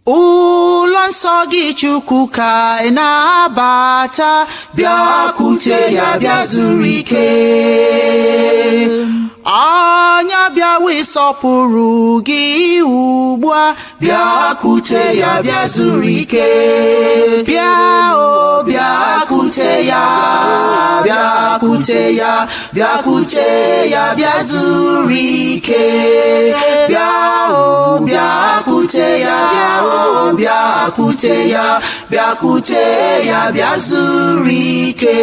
ụlọ nsọ gị Chukwu ka ị na-abata, bịakwute ya bịa zuru ike. Anya bịawa ịsọpụrụ gị ugbu a, bịakwute ya bịa zuru ike. Bịa o bịakwute ya, bịakwute ya, bịakwute ya bịa zuru ike. Bịa o bịakwute ya, bịa o bịakwute ya, bịakwute ya bịa zuru ike.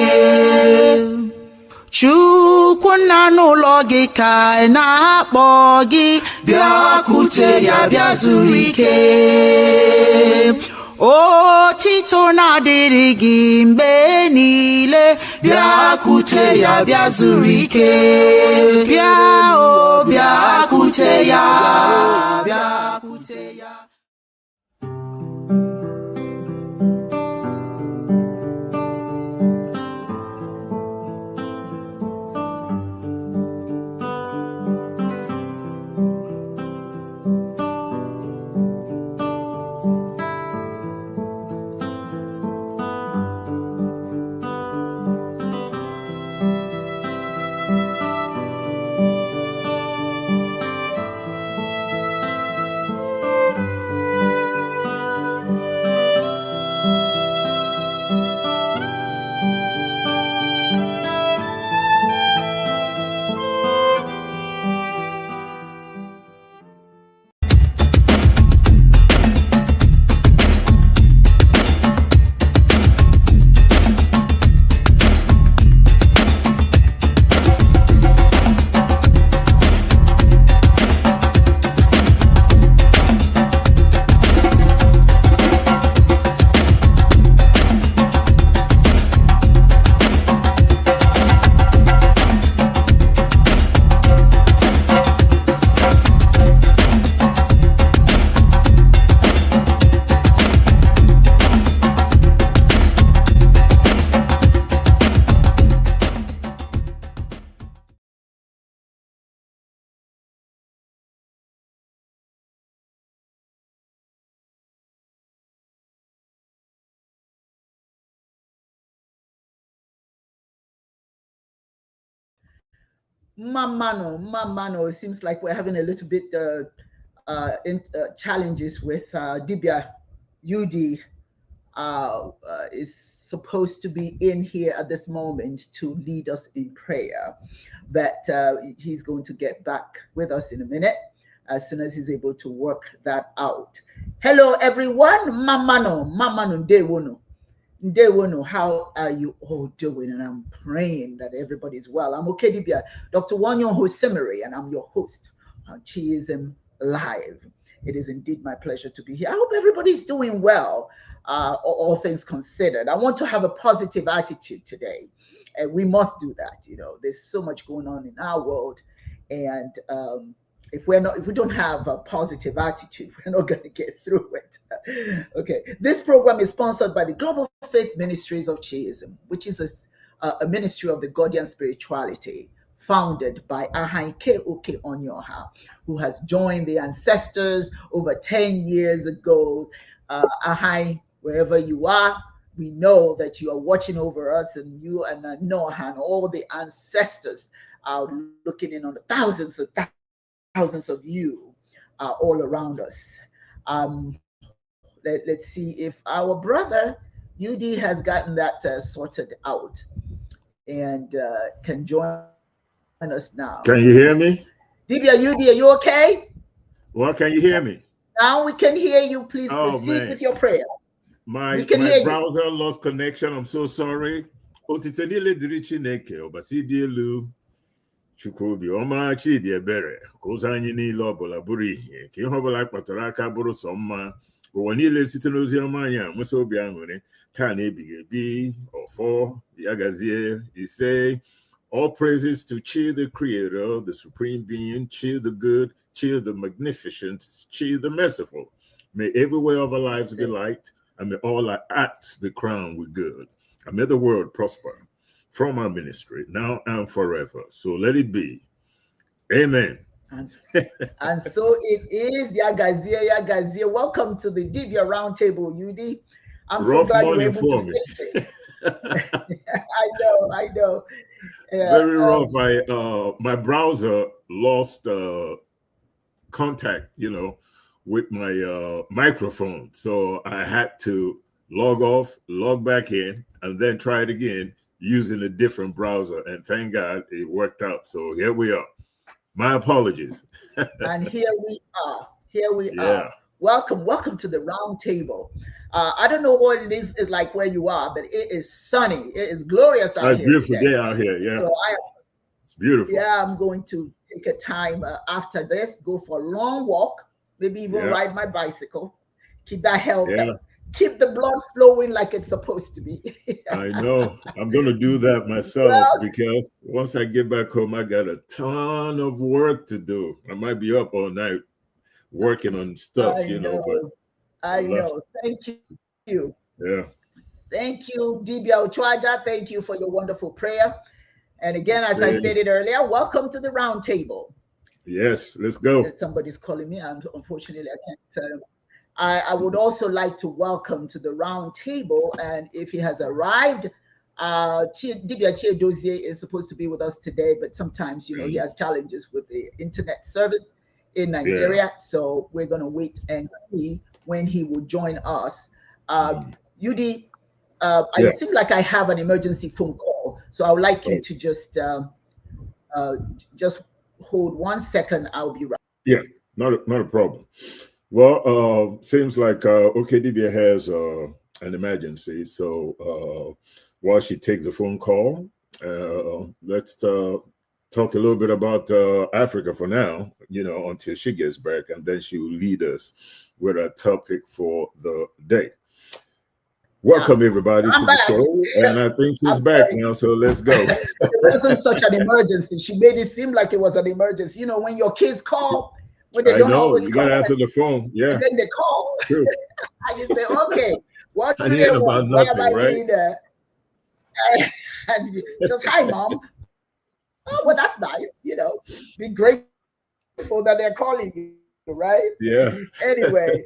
Chukwu nna n'ụlọ gị ka ị na-akpọ gị, bịakwute ya bịa zuru ike. Otito na-adịrị gị mgbe niile, bịakwute ya bịa zuru ike. Bịa o bịakwute ya, bịakwute ya. Mamano, it seems like we're having a little bit challenges with Dibia UD is supposed to be in here at this moment to lead us in prayer, but he's going to get back with us in a minute as soon as he's able to work that out. Hello everyone, Mamano Ndewono. Ndewono, how are you all doing? And I'm praying that everybody's well. I'm okay, Dibia, Dr. Wanyo Hosemere, and I'm your host on Chiism Live. It is indeed my pleasure to be here. I hope everybody's doing well, all things considered. I want to have a positive attitude today, and we must do that. You know, there's so much going on in our world, and if we don't have a positive attitude, we're not going to get through it. Okay, this program is sponsored by the Global Faith Ministries of Chiism, which is a ministry of the Godian spirituality, founded by Ahaike Oke Onyoha, who has joined the ancestors over 10 years ago. Ahai, wherever you are, we know that you are watching over us, and you and Noah and all the ancestors are looking in on the thousands of you all around us. Let's see if our brother UD has gotten that sorted out and can join us now. Can you hear me? Dibia UD, are you okay? Well, can you hear me? Now we can hear you. Please proceed with your prayer. My browser lost connection. I'm so sorry. Chukwubi ọma Chidi ebere ka ụzọ anyị niile ọbụla bụrụ ihe ka ihe ọbụla kpatara aka bụrụ sọ mma ụwa niile site n'ozi ọma anyị a nwesị obi aṅụrị taa na-ebighị ebi ọfọ ya gazie ise. All praises to Chi the Creator, the Supreme Being, Chi the Good, Chi the Magnificent, Chi the Merciful. May every way of our lives be light, and may all our acts be crowned with good, and may the world prosper from our ministry now and forever. So let it be. Amen. And, and so it is. Yagazia. Welcome to the Dibia Round Table, UD. I'm so Rough glad you were morning able to for me. fix it. I know. Very rough. My browser lost contact, with my microphone. So I had to log off, log back in, and then try it again using a different browser. And thank God it worked out. So here we are. My apologies. And here we are. Yeah. Welcome to the round table. I don't know what it is like where you are, but it is sunny. It is glorious out It's a here beautiful today. day out here. Yeah. So it's beautiful. Yeah, I'm going to take a time after this, go for a long walk, maybe even ride my bicycle, keep that health, keep the blood flowing like it's supposed to be. I know. I'm going to do that myself because once I get back home, I got a ton of work to do. I might be up all night working on stuff, But I know. Thank you. Yeah. Thank you, Dibia Ochaja. Thank you for your wonderful prayer. And again, as I stated earlier, welcome to the round table. Yes, let's go. Somebody's calling me. Unfortunately, I can't tell him. I would also like to welcome to the round table, and if he has arrived, Dibia Dozier is supposed to be with us today, but sometimes, he has challenges with the internet service in Nigeria. Yeah. So we're going to wait and see when he will join us. UD, I seem like I have an emergency phone call, so I would like you to just hold 1 second. I'll be right. Yeah, not a problem. Well, seems like Dibia has an emergency, so while she takes a phone call, let's talk a little bit about Africa for now, until she gets back, and then she will lead us with a topic for the day. Welcome everybody to the show, and I think she's back now, so let's go. It wasn't such an emergency. She made it seem like it was an emergency. When your kids call, when they don't always you call, gotta answer the phone. Yeah, and then they call, true. and you say, "Okay, what do they want? Why am I right? And just, hi, mom. Oh, well, that's nice. Be grateful that they're calling you, right? Yeah. Anyway,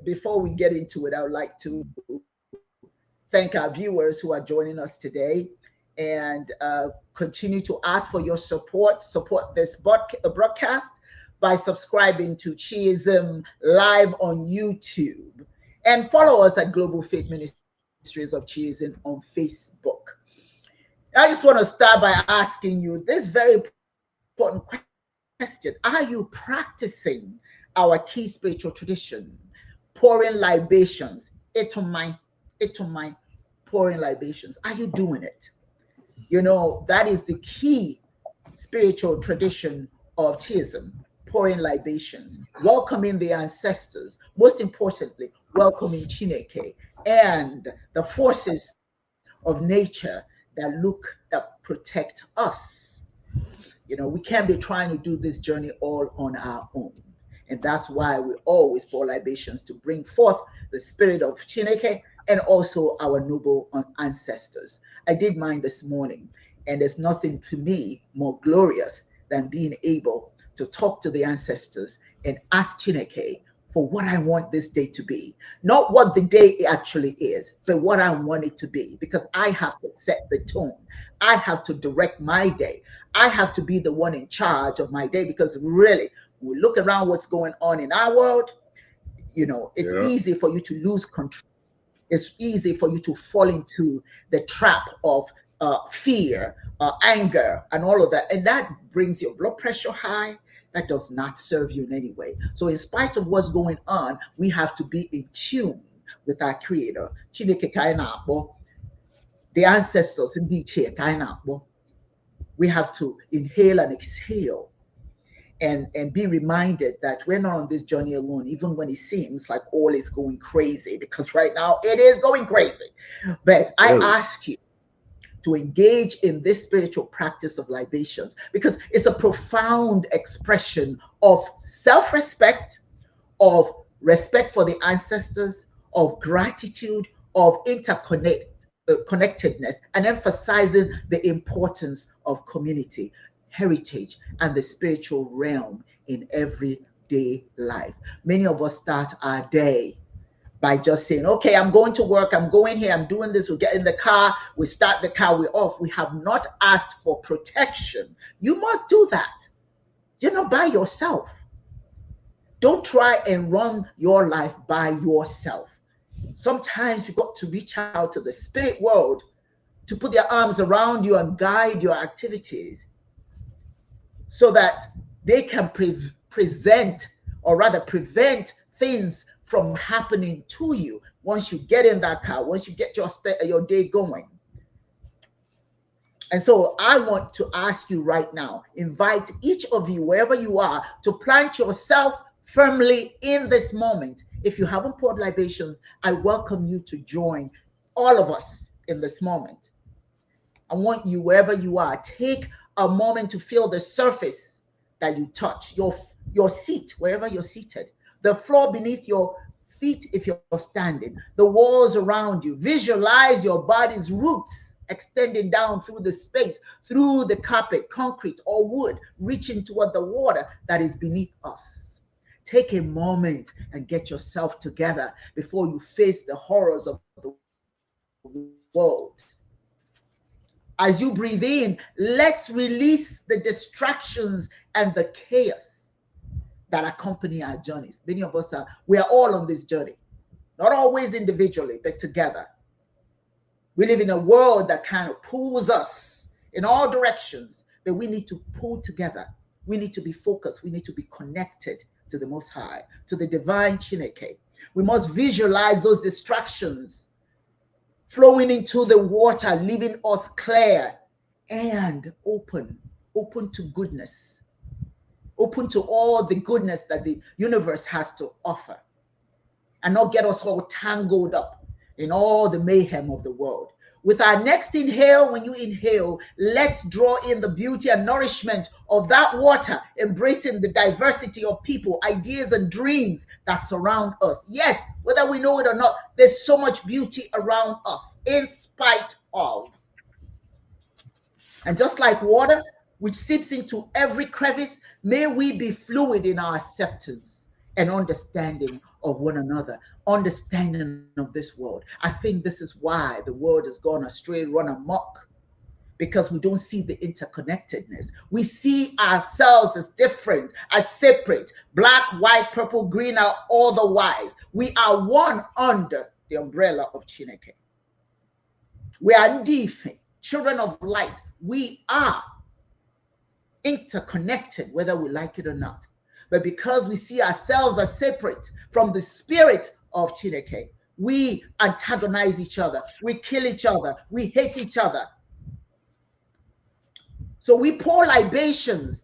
before we get into it, I would like to thank our viewers who are joining us today, and continue to ask for your support. Support this broadcast by subscribing to Chiism Live on YouTube, and follow us at Global Faith Ministries of Chiism on Facebook. I just want to start by asking you this very important question. Are you practicing our key spiritual tradition, pouring libations, etomai, pouring libations? Are you doing it? That is the key spiritual tradition of Chiism, pouring libations, welcoming the ancestors, most importantly, welcoming Chineke and the forces of nature that protect us. We can't be trying to do this journey all on our own. And that's why we always pour libations, to bring forth the spirit of Chineke and also our noble ancestors. I did mine this morning, and there's nothing to me more glorious than being able to talk to the ancestors and ask Chineke for what I want this day to be. Not what the day actually is, but what I want it to be, because I have to set the tone. I have to direct my day. I have to be the one in charge of my day, because really, we look around what's going on in our world, it's easy for you to lose control. It's easy for you to fall into the trap of fear, anger, and all of that. And that brings your blood pressure high. That does not serve you in any way. So in spite of what's going on, we have to be in tune with our Creator. The ancestors, we have to inhale and exhale, and be reminded that we're not on this journey alone, even when it seems like all is going crazy, because right now it is going crazy. But I ask you to engage in this spiritual practice of libations, because it's a profound expression of self-respect, of respect for the ancestors, of gratitude, of connectedness, and emphasizing the importance of community. heritage and the spiritual realm in everyday life. Many of us start our day by just saying, okay, I'm going to work, I'm going here, I'm doing this, we get in the car, we start the car, we're off. We have not asked for protection. You must do that. You're not by yourself. Don't try and run your life by yourself. Sometimes you got to reach out to the spirit world to put their arms around you and guide your activities so that they can present, or rather prevent, things from happening to you once you get in that car, once you get your day going. And so I want to ask you right now, invite each of you, wherever you are, to plant yourself firmly in this moment. If you haven't poured libations, I welcome you to join all of us in this moment. I want you, wherever you are, take a moment to feel the surface that you touch, your seat, wherever you're seated, the floor beneath your feet if you're standing, the walls around you. Visualize your body's roots extending down through the space, through the carpet, concrete, or wood, reaching toward the water that is beneath us. Take a moment and get yourself together before you face the horrors of the world. As you breathe in, let's release the distractions and the chaos that accompany our journeys. Many of us we are all on this journey, not always individually, but together. We live in a world that kind of pulls us in all directions, but we need to pull together. We need to be focused. We need to be connected to the Most High, to the divine Chineke. We must visualize those distractions flowing into the water, leaving us clear and open to goodness, open to all the goodness that the universe has to offer, and not get us all tangled up in all the mayhem of the world. With our next inhale, when you inhale, let's draw in the beauty and nourishment of that water, embracing the diversity of people, ideas, and dreams that surround us. Yes, whether we know it or not, there's so much beauty around us, in spite of. And just like water, which seeps into every crevice, may we be fluid in our acceptance and understanding of one another, understanding of this world. I think this is why the world has gone astray, run amok, because we don't see the interconnectedness. We see ourselves as different, as separate. Black, white, purple, green are otherwise. We are one under the umbrella of Chineke. We are Ndife, children of light. We are interconnected, whether we like it or not. But because we see ourselves as separate from the spirit of Chineke, we antagonize each other, we kill each other, we hate each other. So we pour libations,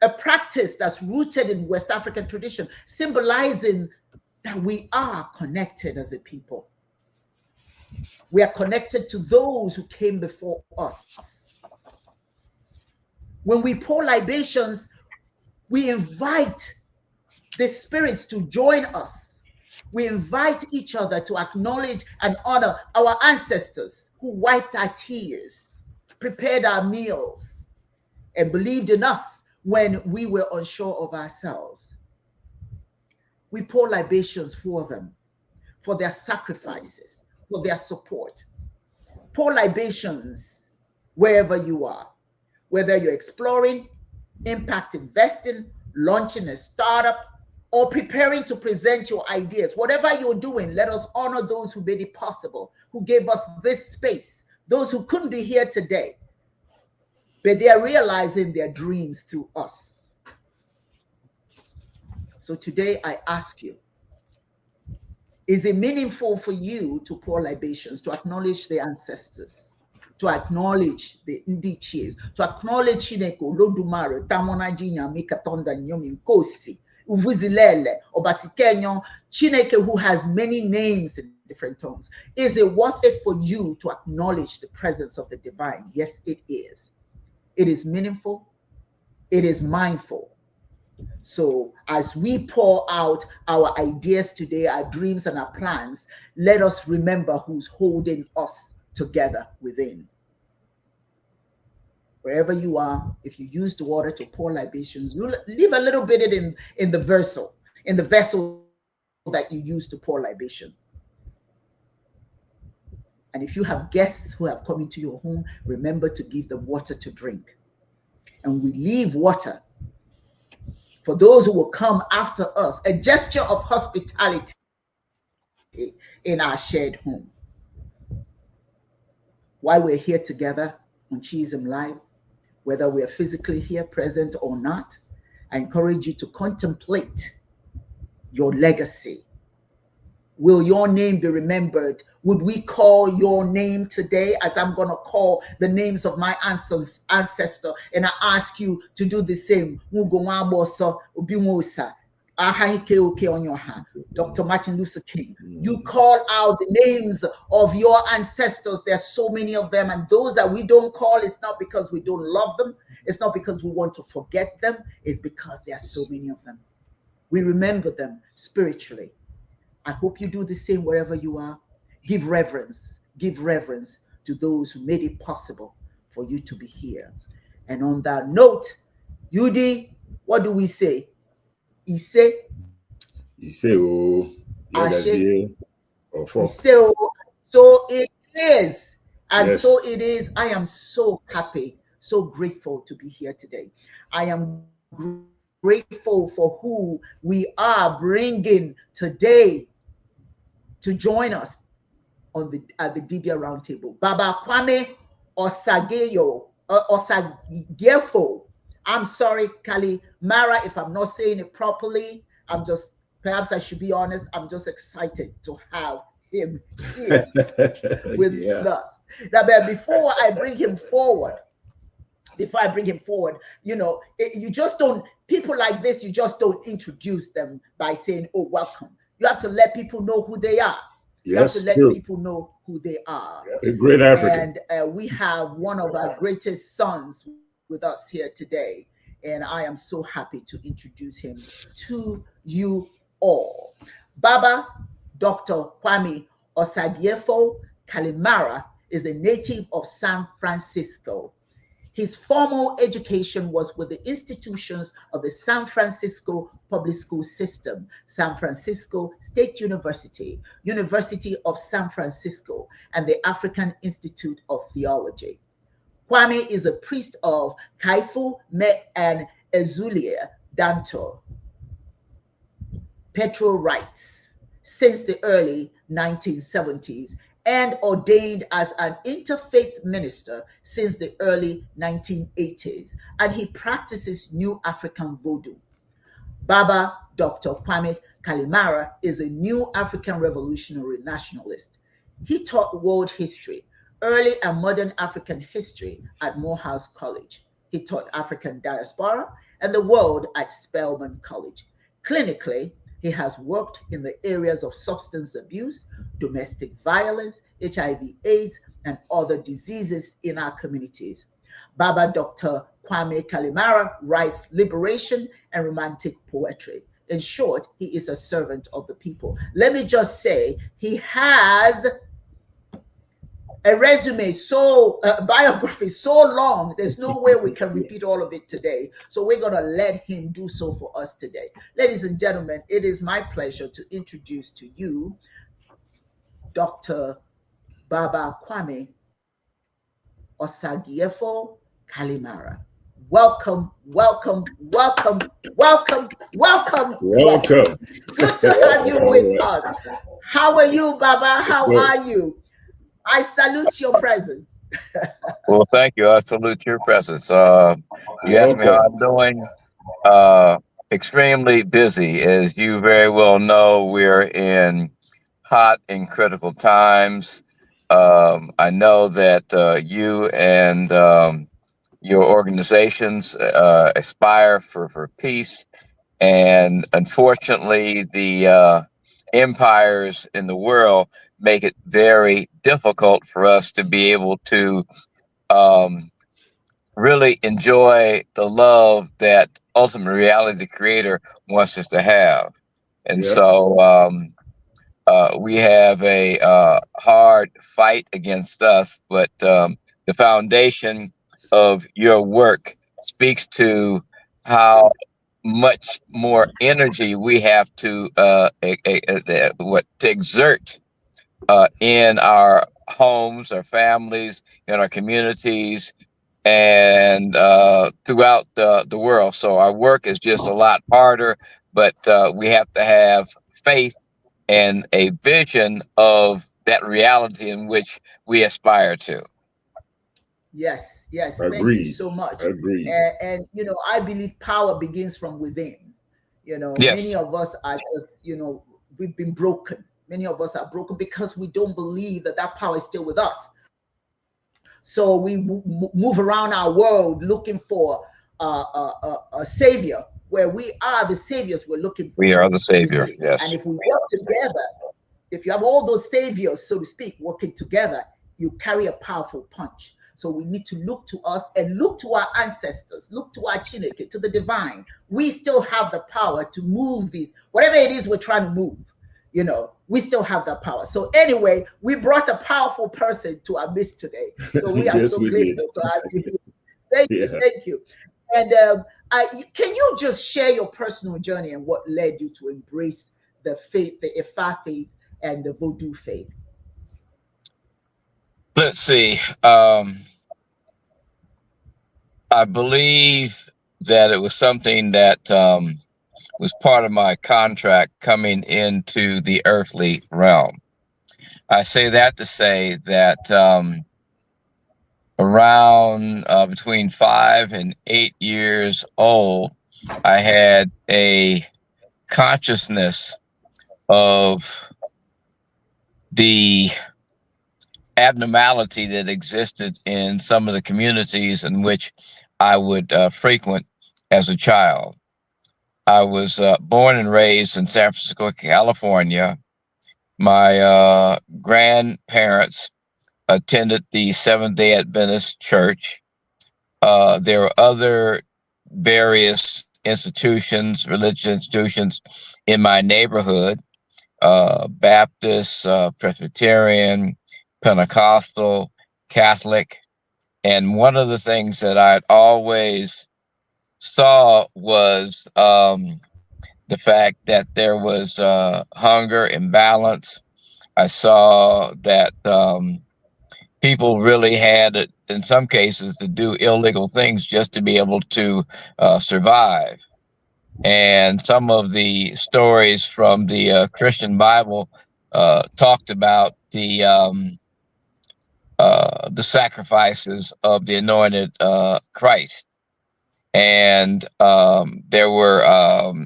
a practice that's rooted in West African tradition, symbolizing that we are connected as a people. We are connected to those who came before us. When we pour libations, we invite the spirits to join us. We invite each other to acknowledge and honor our ancestors who wiped our tears, prepared our meals, and believed in us when we were unsure of ourselves. We pour libations for them, for their sacrifices, for their support. Pour libations wherever you are, whether you're exploring, impact investing, launching a startup, or preparing to present your ideas. Whatever you're doing, let us honor those who made it possible, who gave us this space, those who couldn't be here today, but they are realizing their dreams through us. So today I ask you, is it meaningful for you to pour libations, to acknowledge the ancestors, to acknowledge the Ndichis, to acknowledge Chineke, Olodumare, Tamonajinya, Mikatonda, Nyomi, Nkosi, Uvuzilele, Obasikenyo, Chineke, who has many names in different tongues? Is it worth it for you to acknowledge the presence of the divine? Yes, it is. It is meaningful. It is mindful. So as we pour out our ideas today, our dreams and our plans, let us remember who's holding us together within. wherever you are, if you use the water to pour libations, you leave a little bit in the vessel that you use to pour libation. And if you have guests who have come into your home, remember to give them water to drink. And we leave water for those who will come after us, a gesture of hospitality in our shared home. While we're here together on Chisholm Live, whether we are physically here present or not, I encourage you to contemplate your legacy. Will your name be remembered? Would we call your name today, as I'm going to call the names of my ancestor, and I ask you to do the same? Dr. Martin Luther King. You call out the names of your ancestors. There's so many of them, and those that we don't call, it's not because we don't love them. It's not because we want to forget them. It's because there are so many of them. We remember them spiritually. I hope you do the same wherever you are. Give reverence to those who made it possible for you to be here. And on that note, Yudi, what do we say? Ise, oh, Ashe, oh, so it is. And yes. So it is. I am so happy, so grateful to be here today. I am grateful for who we are bringing today to join us at the Dibia Round Table. Baba Kwame Osagyefo. I'm sorry, Kalimara, if I'm not saying it properly. Perhaps I should be honest, I'm just excited to have him here with us. Now, before I bring him forward, you just don't, people like this, you just don't introduce them by saying, oh, welcome. You have to let people know who they are. You have to let people know who they are. A great African. And we have one of our greatest sons with us here today. And I am so happy to introduce him to you all. Baba Dr. Kwame Osagyefo Kalimara is a native of San Francisco. His formal education was with the institutions of the San Francisco public school system, San Francisco State University, University of San Francisco, and the African Institute of Theology. Kwame is a priest of Kaifu, Me, and Ezulia Danto. Petro writes, since the early 1970s, and ordained as an interfaith minister since the early 1980s, and he practices New African Vodun. Baba Dr. Kwame Kalimara is a New African revolutionary nationalist. He taught world history, early and modern African history at Morehouse College. He taught African diaspora and the world at Spelman College. Clinically, he has worked in the areas of substance abuse, domestic violence, HIV/AIDS, and other diseases in our communities. Baba Dr. Kwame Kalimara writes liberation and romantic poetry. In short, he is a servant of the people. Let me just say, he has a resume, biography so long, there's no way we can repeat all of it today. So we're going to let him do so for us today. Ladies and gentlemen, it is my pleasure to introduce to you Dr. Baba Kwame Osagyefo Kalimara. Welcome, welcome, welcome, welcome, welcome, welcome. Good to have you with us. How are you, Baba? How are you? I salute your presence. Well, thank you. I salute your presence. You asked me how I'm doing. Extremely busy. As you very well know, we're in hot and critical times. I know that you and your organizations aspire for peace. And unfortunately, the empires in the world make it very difficult for us to be able to really enjoy the love that ultimate reality, the creator, wants us to have. And so we have a hard fight against us, but the foundation of your work speaks to how much more energy we have to exert in our homes, our families, in our communities, and throughout the world. So our work is just a lot harder, but we have to have faith and a vision of that reality in which we aspire to. Yes, yes. Thank you Agreed. so much. Agreed. And you know, I believe power begins from within. You know, many Yes, of us are just, you know, we've been broken. Many of us are broken because we don't believe that that power is still with us. So we move around our world looking for a savior, where we are the saviors we're looking for. we are the You Savior. see, and Yes, if we work together, if you have all those saviors, so to speak, working together, you carry a powerful punch. So we need to look to us and look to our ancestors, look to our Chineke, to the divine. We still have the power to move these, whatever it is we're trying to move, you know, we still have that power. So anyway, we brought a powerful person to our midst today. So we are Yes, so we did. grateful to have you here. Thank you, Yeah. thank you. And can you just share your personal journey and what led you to embrace the faith, the Ifa faith and the Vodou faith? let's see. I believe that it was something that was part of my contract coming into the earthly realm. I say that to say that around between 5 and 8 years old, I had a consciousness of the abnormality that existed in some of the communities in which I would frequent as a child. I was born and raised in San Francisco, California. My grandparents attended the Seventh Day Adventist Church. There were other various institutions, religious institutions in my neighborhood, Baptist, Presbyterian, Pentecostal, Catholic. And one of the things that I always saw was the fact that there was hunger, imbalance. I saw that people really had, in some cases, to do illegal things just to be able to survive. And some of the stories from the Christian Bible talked about the sacrifices of the anointed Christ. And there were,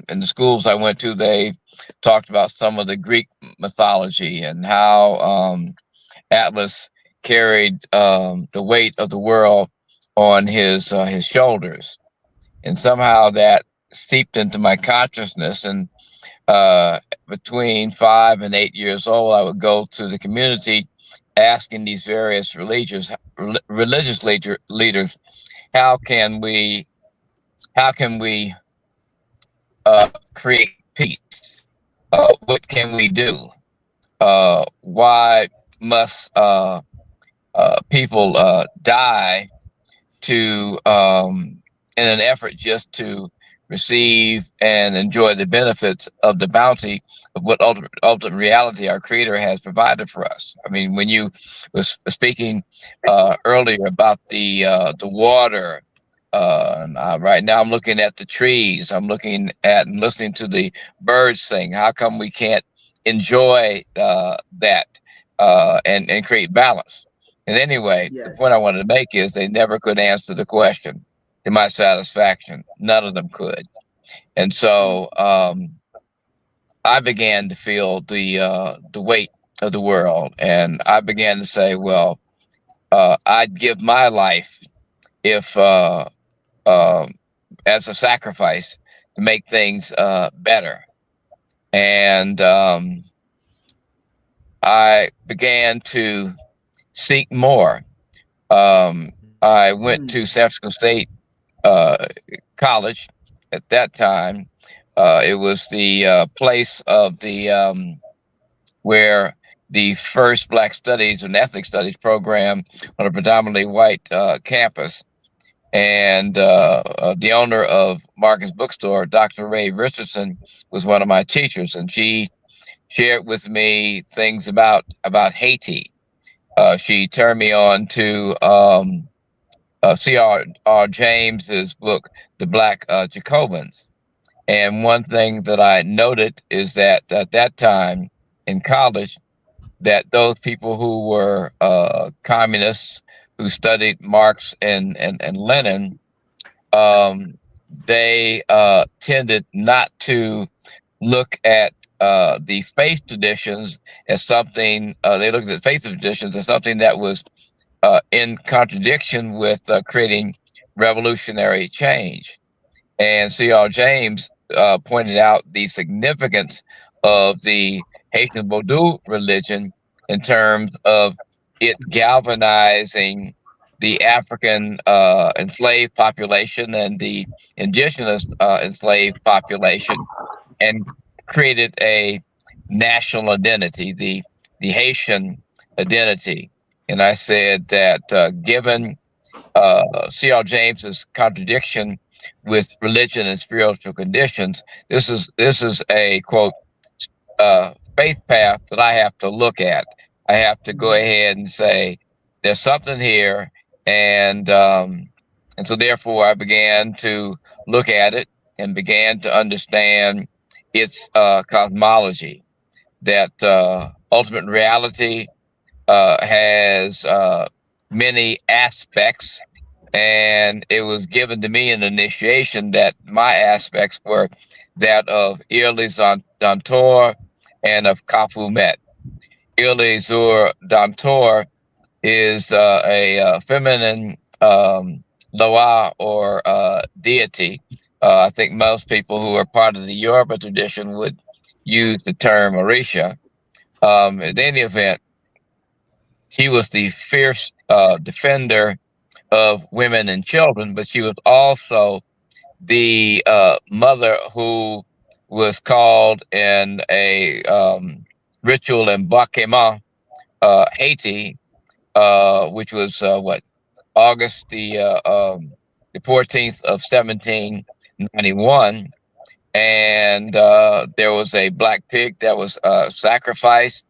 in the schools I went to, they talked about some of the Greek mythology and how Atlas carried the weight of the world on his shoulders, and somehow that seeped into my consciousness. And between 5 and 8 years old, I would go to the community asking these various religious leaders, how can we create peace? What can we do? Why must people die to in an effort just to receive and enjoy the benefits of the bounty of what ultimate reality our Creator has provided for us? I mean, when you was speaking earlier about the water, right now I'm looking at the trees. I'm looking at and listening to the birds sing. How come we can't enjoy that and create balance? And anyway, the Yes. point I wanted to make is they never could answer the question to my satisfaction. None of them could. And so I began to feel the weight of the world, and I began to say, well, I'd give my life if as a sacrifice to make things better. And I began to seek more. I went to San Francisco State College at that time. It was the place of the where the first Black Studies and Ethnic Studies program on a predominantly white campus. And the owner of Marcus Bookstore, Dr. Ray Richardson, was one of my teachers, and she shared with me things about Haiti. She turned me on to C.R. James's book, The Black Jacobins. And one thing that I noted is that at that time in college, that those people who were communists who studied Marx and Lenin, they tended not to look at the faith traditions as something, they looked at faith traditions as something that was in contradiction with creating revolutionary change. And C.R. James pointed out the significance of the Haitian Vodou religion in terms of it galvanizing the African enslaved population and the indigenous enslaved population, and created a national identity, the Haitian identity. And I said that given C.R. James's contradiction with religion and spiritual conditions, this is a quote faith path that I have to look at. I have to go ahead and say there's something here, and so therefore I began to look at it and began to understand its cosmology. That ultimate reality has many aspects, and it was given to me in initiation that my aspects were that of Irli Dantor and of Kafumet. Irli Zur Dantor is a feminine Loa or deity. I think most people who are part of the Yoruba tradition would use the term Orisha. In any event, she was the fierce defender of women and children, but she was also the mother who was called in a ritual in Bakema, Haiti, which was August the 14th of 1791, and there was a black pig that was sacrificed,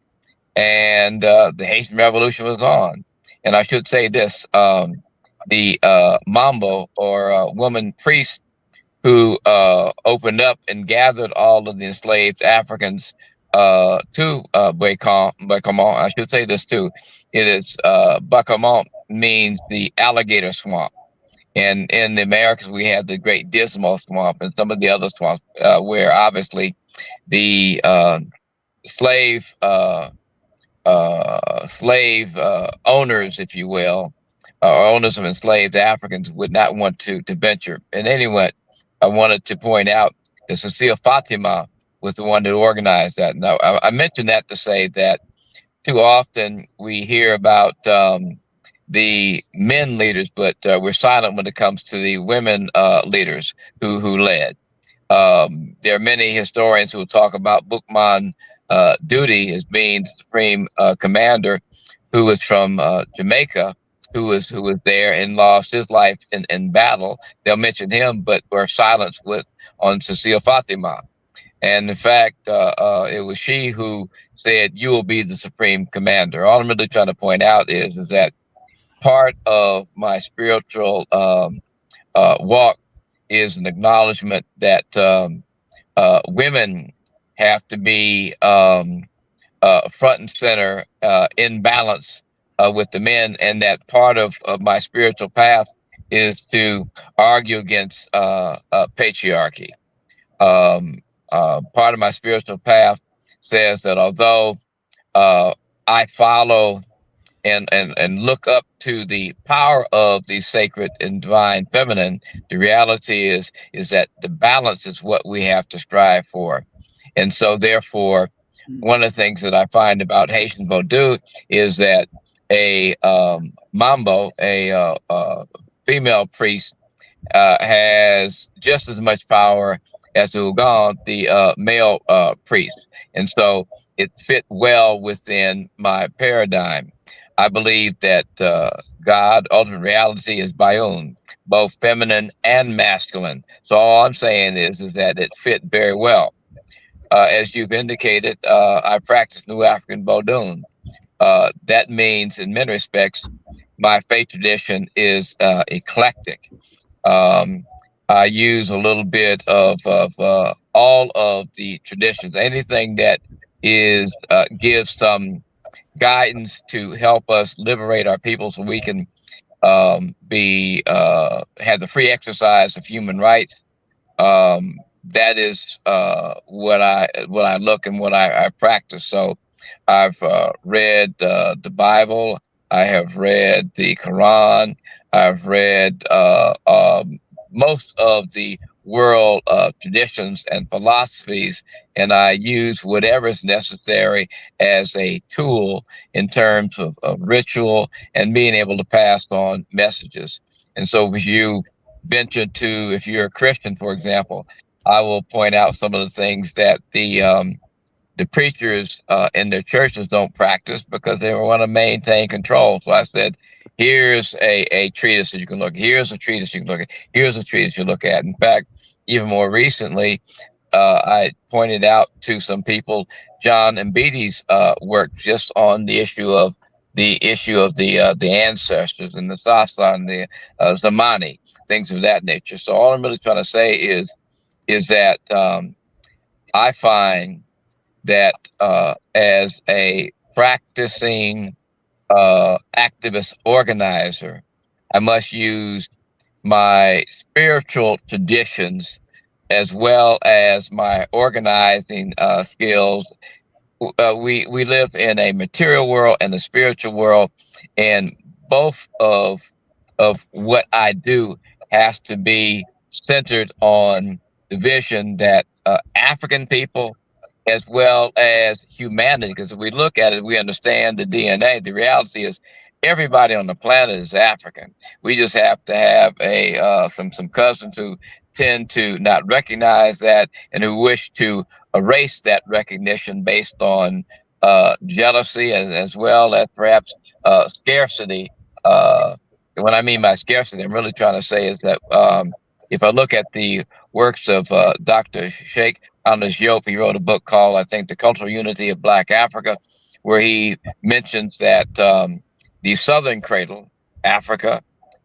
and the Haitian Revolution was on. And I should say this: the Mambo or woman priest who opened up and gathered all of the enslaved Africans to Bakamont. I should say this too. It is Bakamont means the alligator swamp. And in the Americas, we have the Great Dismal Swamp and some of the other swamps where obviously the slave owners, if you will, or owners of enslaved Africans would not want to venture. And anyway, I wanted to point out that Cecile Fatima was the one that organized that. Now, I mentioned that to say that too often we hear about the men leaders, but we're silent when it comes to the women leaders who led. There are many historians who will talk about Boukman Duty as being the supreme commander, who was from Jamaica, who was there and lost his life in battle. They'll mention him, but were silenced on Cecile Fatima. And in fact, it was she who said, "You will be the supreme commander." All I'm really trying to point out is that part of my spiritual walk is an acknowledgement that women have to be front and center in balance with the men, and that part of my spiritual path is to argue against patriarchy. Part of my spiritual path says that although I follow and look up to the power of the sacred and divine feminine, the reality is that the balance is what we have to strive for. And so therefore, one of the things that I find about Haitian Vodou is that a Mambo, a female priest, has just as much power as the Ugan, the male priest. And so it fit well within my paradigm. I believe that God, ultimate reality, is Bayun. both feminine and masculine. So all I'm saying is that it fit very well. As you've indicated, I practice New African Vodun. That means, in many respects, my faith tradition is eclectic. Um, I use a little bit of all of the traditions. Anything that is gives some guidance to help us liberate our people, so we can be have the free exercise of human rights. That is what I look and what I practice. So I've read the Bible. I have read the Quran. I've read most of the world traditions and philosophies, and I use whatever is necessary as a tool in terms of ritual and being able to pass on messages. And so if you venture to, if you're a Christian, for example, I will point out some of the things that the preachers in their churches don't practice because they want to maintain control. So I said, here's a treatise that you can look at. Here's a treatise you can look at. Here's a treatise you look at. In fact, even more recently, I pointed out to some people John Mbidi's work just on the issue of the ancestors and the Sasa and the Zamani, things of that nature. So all I'm really trying to say is that I find that as a practicing activist organizer, I must use my spiritual traditions as well as my organizing skills. We live in a material world and a spiritual world, and both of what I do has to be centered on the vision that African people, as well as humanity, because if we look at it, we understand the DNA. The reality is everybody on the planet is African. We just have to have some cousins who tend to not recognize that and who wish to erase that recognition based on jealousy, and as well as perhaps scarcity. What I mean by scarcity, I'm really trying to say is that if I look at the works of Dr. Sheikh Anders Diop, he wrote a book called, I think, The Cultural Unity of Black Africa, where he mentions that the southern cradle, Africa,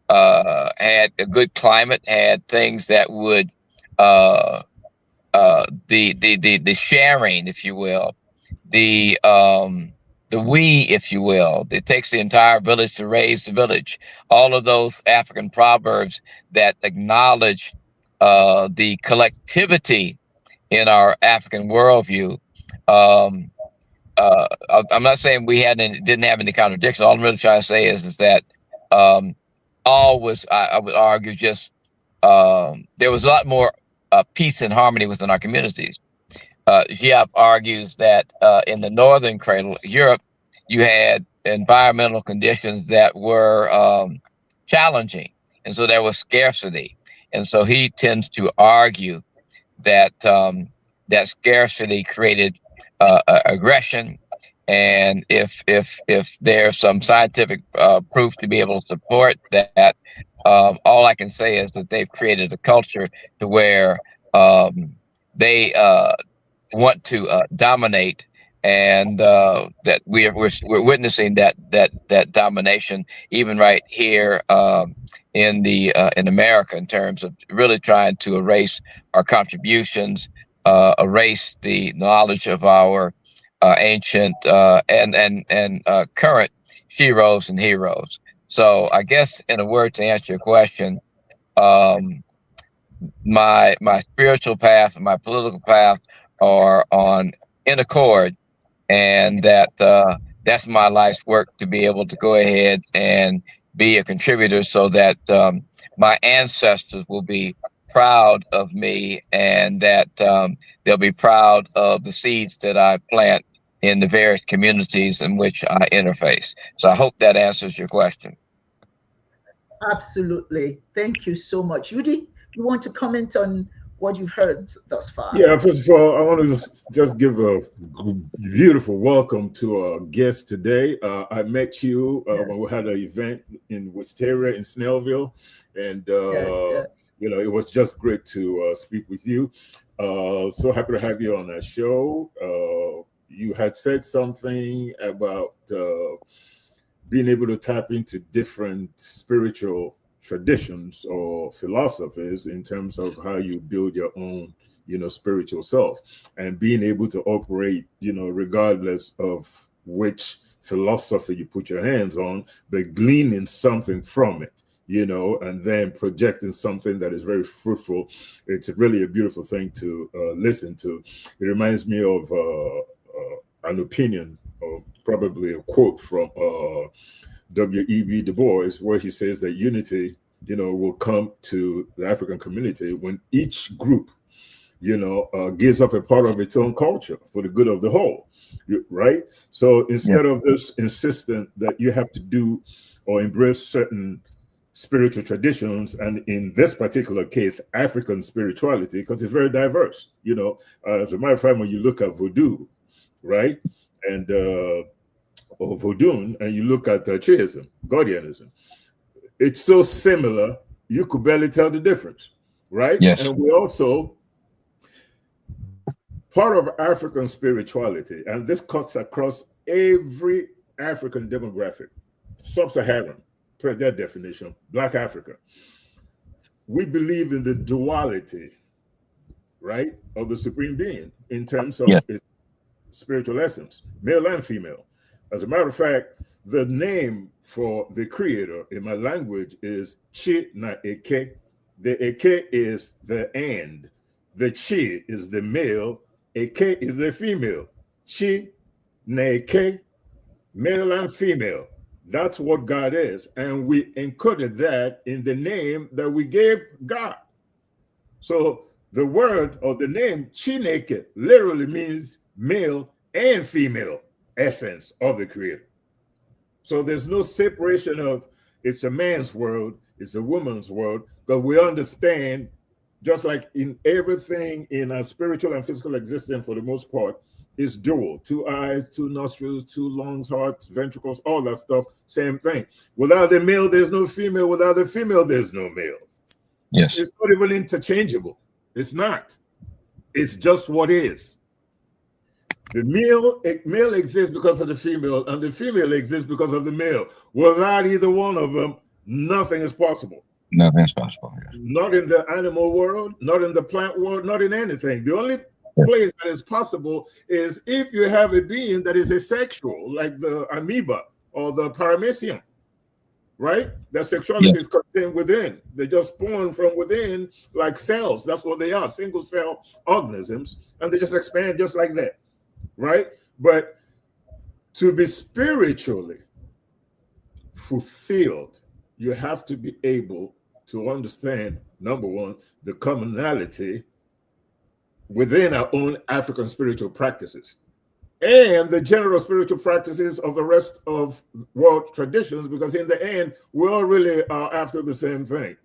had a good climate, had things that would the sharing, if you will, the we, if you will. It takes the entire village to raise the village. All of those African proverbs that acknowledge the collectivity in our African worldview. I'm not saying we didn't have any contradictions. All I'm really trying to say is that all was, I would argue, just there was a lot more peace and harmony within our communities. Diop argues that in the northern cradle, Europe, you had environmental conditions that were challenging, and so there was scarcity. And so he tends to argue that that scarcity created aggression, and if there's some scientific proof to be able to support that, all I can say is that they've created a culture to where they want to dominate, and that we're witnessing that domination even right here in America, in terms of really trying to erase our contributions, erase the knowledge of our ancient and current sheroes and heroes. So I guess, in a word, to answer your question, my spiritual path and my political path are in accord, and that's my life's work, to be able to go ahead and be a contributor, so that my ancestors will be proud of me, and that they'll be proud of the seeds that I plant in the various communities in which I interface. So I hope that answers your question. Absolutely. Thank you so much. Yudi, you want to comment on what you've heard thus far. Yeah, first of all, I want to just give a beautiful welcome to our guest today. I met you when we had an event in Wisteria in Snellville, and it was just great to speak with you. So happy to have you on our show. You had said something about being able to tap into different spiritual traditions or philosophies in terms of how you build your own, spiritual self, and being able to operate, regardless of which philosophy you put your hands on, but gleaning something from it, and then projecting something that is very fruitful. It's really a beautiful thing to listen to. It reminds me of an opinion, or probably a quote from W.E.B. Du Bois, where he says that unity, will come to the African community when each group, gives up a part of its own culture for the good of the whole, right? So instead of this insistent that you have to do or embrace certain spiritual traditions, and in this particular case, African spirituality, because it's very diverse, as a matter of fact, when you look at voodoo, right, and or Vodun, and you look at Chiism, Guardianism, it's so similar, you could barely tell the difference, right? Yes. And we also, part of African spirituality, and this cuts across every African demographic, sub-Saharan, per their definition, Black Africa. We believe in the duality, right, of the Supreme Being in terms of its spiritual essence, male and female. As a matter of fact, the name for the creator in my language is Chi na Eke. The Eke is the and. The Chi is the male. Eke is the female. Chi na Eke, male and female. That's what God is. And we encoded that in the name that we gave God. So the word or the name Chineke literally means male and female essence of the creator. So there's no separation of it's a man's world, it's a woman's world, because we understand, just like in everything in our spiritual and physical existence for the most part, is dual. 2 eyes, 2 nostrils, 2 lungs, hearts, ventricles, all that stuff, same thing. Without the male, there's no female. Without the female, there's no male. Yes. It's not even interchangeable. It's not. It's just what is. The male exists because of the female, and the female exists because of the male. Without either one of them, nothing is possible. Nothing is possible. Yes. Not in the animal world, not in the plant world, not in anything. The only place that is possible is if you have a being that is asexual, like the amoeba or the paramecium, right? Their sexuality is contained within. They just spawn from within like cells. That's what they are, single cell organisms, and they just expand just like that. Right? But to be spiritually fulfilled, you have to be able to understand, number one, the commonality within our own African spiritual practices and the general spiritual practices of the rest of world traditions, because in the end, we all really are after the same thing,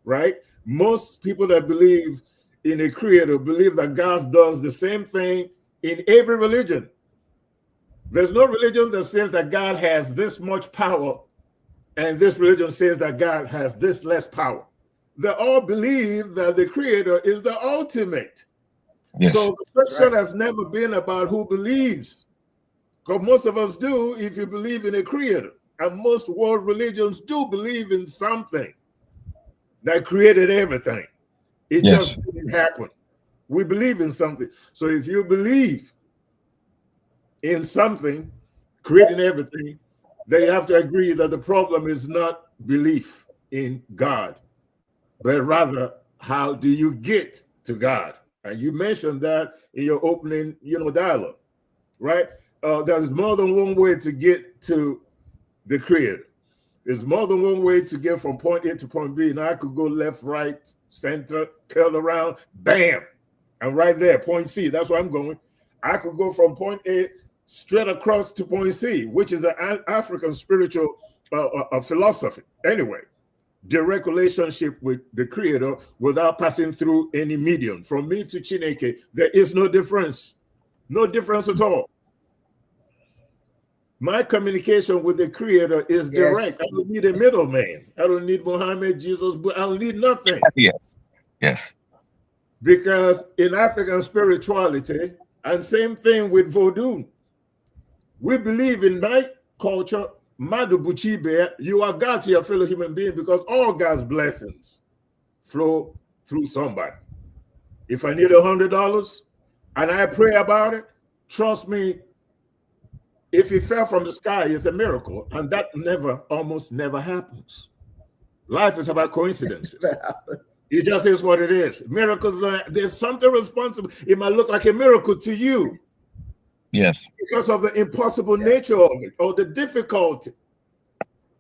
right? Most people that believe in a creator believe that God does the same thing in every religion. There's no religion that says that God has this much power and this religion says that God has this less power. They all believe that the creator is the ultimate. Yes. So the question has never been about who believes, because most of us do if you believe in a creator. And most world religions do believe in something that created everything. It just didn't happen. We believe in something. So if you believe in something creating everything, then you have to agree that the problem is not belief in God, but rather how do you get to God? And you mentioned that in your opening, dialogue, right? There's more than one way to get to the creator. There's more than one way to get from point A to point B. Now I could go left, right, center, curl around, bam. And right there, point C, that's where I'm going. I could go from point A straight across to point C, which is an African spiritual philosophy. Anyway, direct relationship with the Creator without passing through any medium. From me to Chineke, there is no difference. No difference at all. My communication with the Creator is direct. I don't need a middleman. I don't need Muhammad, Jesus, but I don't need nothing. Yes. Yes. Because in African spirituality, and same thing with Vodun, we believe in my culture, Madu Buchibe, you are God to your fellow human being, because all God's blessings flow through somebody. If I need $100 and I pray about it, trust me, if it fell from the sky, it's a miracle. And that almost never happens. Life is about coincidences. It just is what it is. Miracles, there's something responsible. It might look like a miracle to you. Yes. Because of the impossible nature of it or the difficulty.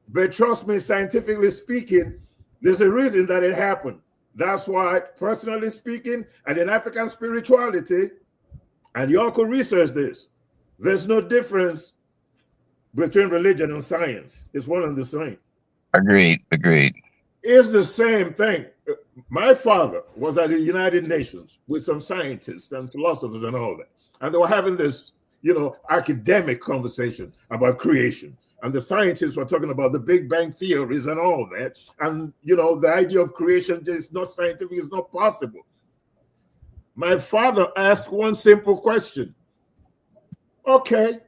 But trust me, scientifically speaking, there's a reason that it happened. That's why, personally speaking, and in African spirituality, and you all could research this, there's no difference between religion and science. It's one and the same. Agreed. Agreed. It's the same thing. My father was at the United Nations with some scientists and philosophers and all that. And they were having this, academic conversation about creation. And the scientists were talking about the Big Bang theories and all that. And, the idea of creation is not scientific, it's not possible. My father asked one simple question. Okay,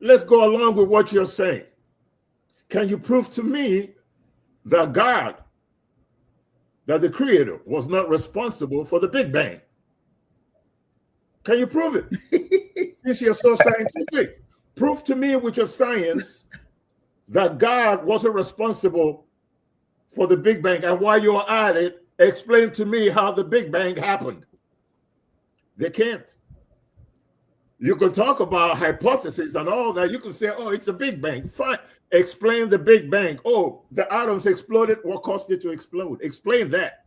let's go along with what you're saying. Can you prove to me that God, that the Creator, was not responsible for the Big Bang? Can you prove it? Since you're so scientific, prove to me with your science that God wasn't responsible for the Big Bang. And while you're at it, explain to me how the Big Bang happened. They can't. You can talk about hypotheses and all that. You can say, oh, it's a Big Bang. Fine. Explain the Big Bang. Oh, the atoms exploded. What caused it to explode? Explain that.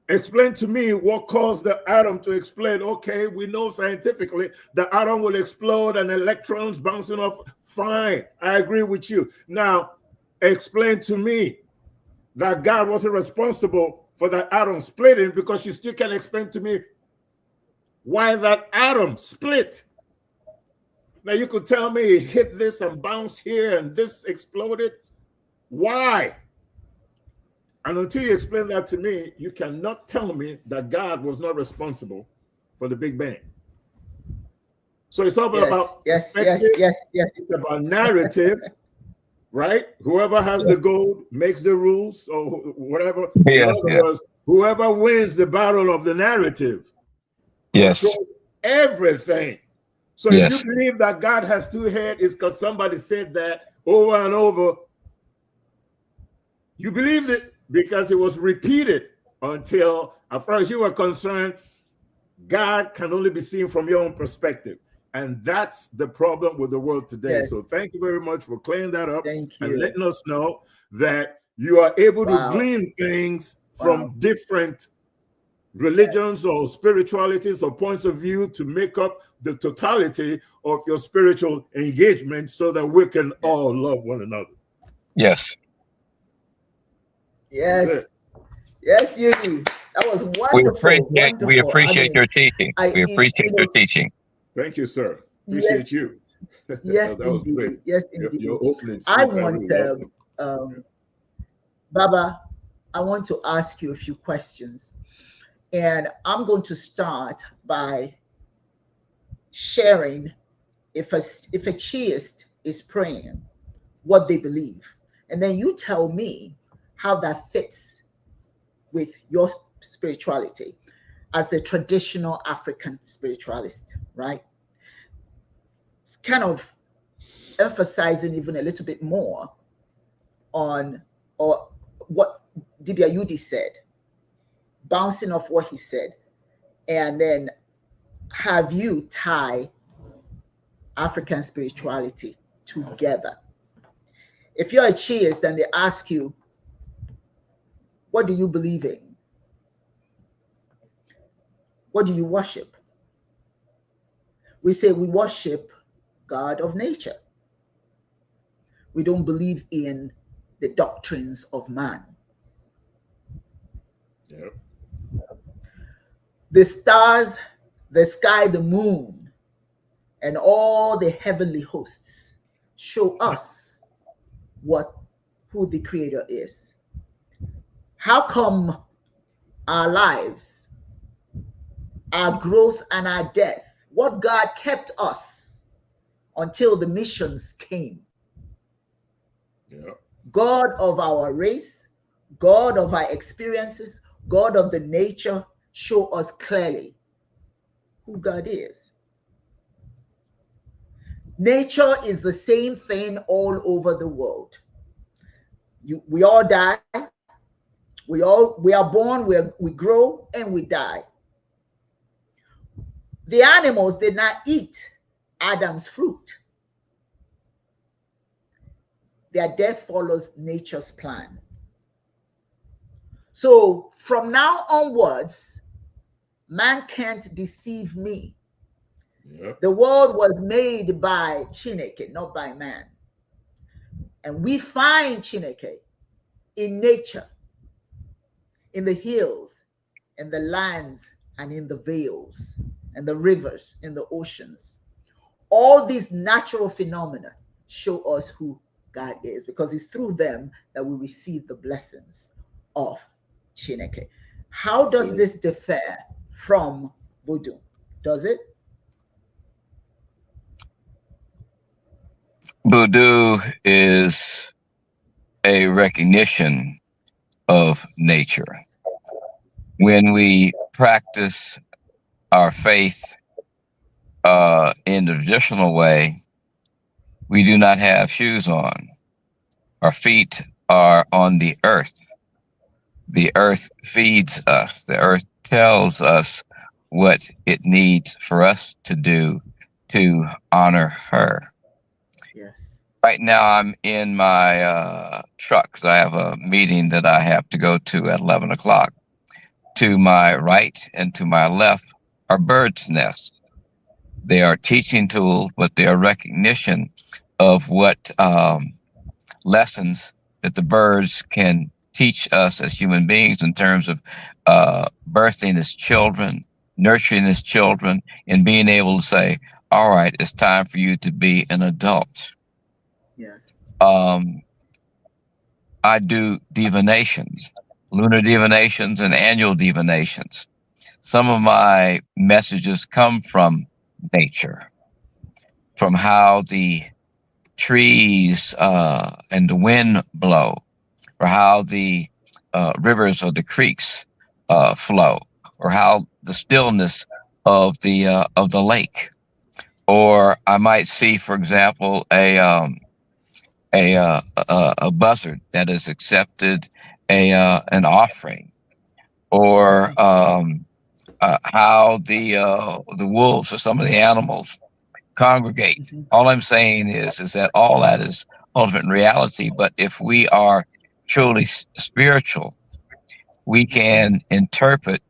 Explain to me what caused the atom to explode. Okay, we know scientifically the atom will explode and electrons bouncing off. Fine, I agree with you. Now, explain to me that God wasn't responsible for that atom splitting, because you still can't explain to me why that atom split. Now, you could tell me it hit this and bounced here and this exploded. Why? And until you explain that to me, you cannot tell me that God was not responsible for the Big Bang. So it's all about yes. It's about narrative, right? Whoever has the gold makes the rules, or whatever. Yes, yes. Whoever wins the battle of the narrative controls everything. So if you believe that God has two heads, it's because somebody said that over and over. You believed it because it was repeated until, as far as you were concerned, God can only be seen from your own perspective. And that's the problem with the world today. Yes. So thank you very much for clearing that up. Thank you. And letting us know that you are able to glean things from different religions or spiritualities or points of view to make up the totality of your spiritual engagement, so that we can all love one another. Yes. Yes. Yes, Yudi. That was wonderful. We appreciate your teaching. We appreciate your teaching. Thank you, sir. Appreciate you. Yes, that was indeed. great. Yes, indeed. Your opening speech, I want Baba, I want to ask you a few questions. And I'm going to start by sharing if a chiist is praying, what they believe. And then you tell me how that fits with your spirituality as a traditional African spiritualist, right? It's kind of emphasizing even a little bit more on what Dibia Yudi said, bouncing off what he said, and then have you tie African spirituality together. If you're a chiist and they ask you, what do you believe in? What do you worship? We say we worship God of nature. We don't believe in the doctrines of man. Yep. The stars, the sky, the moon, and all the heavenly hosts show us who the Creator is. How come our lives, our growth and our death, what God kept us until the missions came? Yep. God of our race, God of our experiences, God of the nature, show us clearly who God is. Nature is the same thing all over the world. We all die. We are born, we grow, and we die. The animals did not eat Adam's fruit. Their death follows nature's plan. So from now onwards, man can't deceive me. Yep. The world was made by Chineke, not by man. And we find Chineke in nature, in the hills, in the lands, and in the vales, and the rivers, in the oceans. All these natural phenomena show us who God is, because it's through them that we receive the blessings of Chineke. How does this differ from Vodun? Does it? Voodoo is a recognition of nature. When we practice our faith in the traditional way, we do not have shoes on. Our feet are on the earth. The earth feeds us. The earth tells us what it needs for us to do to honor her. Yes. Right now, I'm in my truck because I have a meeting that I have to go to at 11 o'clock. To my right and to my left are birds' nests. They are teaching tools, but they are recognition of what lessons that the birds can teach us as human beings in terms of birthing as children, nurturing as children, and being able to say, all right, it's time for you to be an adult. Yes. I do divinations, lunar divinations and annual divinations. Some of my messages come from nature, from how the trees and the wind blow, or how the rivers or the creeks flow, or how the stillness of the lake. Or I might see, for example, a buzzard that has accepted an offering, or how the wolves or some of the animals congregate. Mhm. All I'm saying is that all that is ultimate reality. But if we are truly spiritual, we can interpret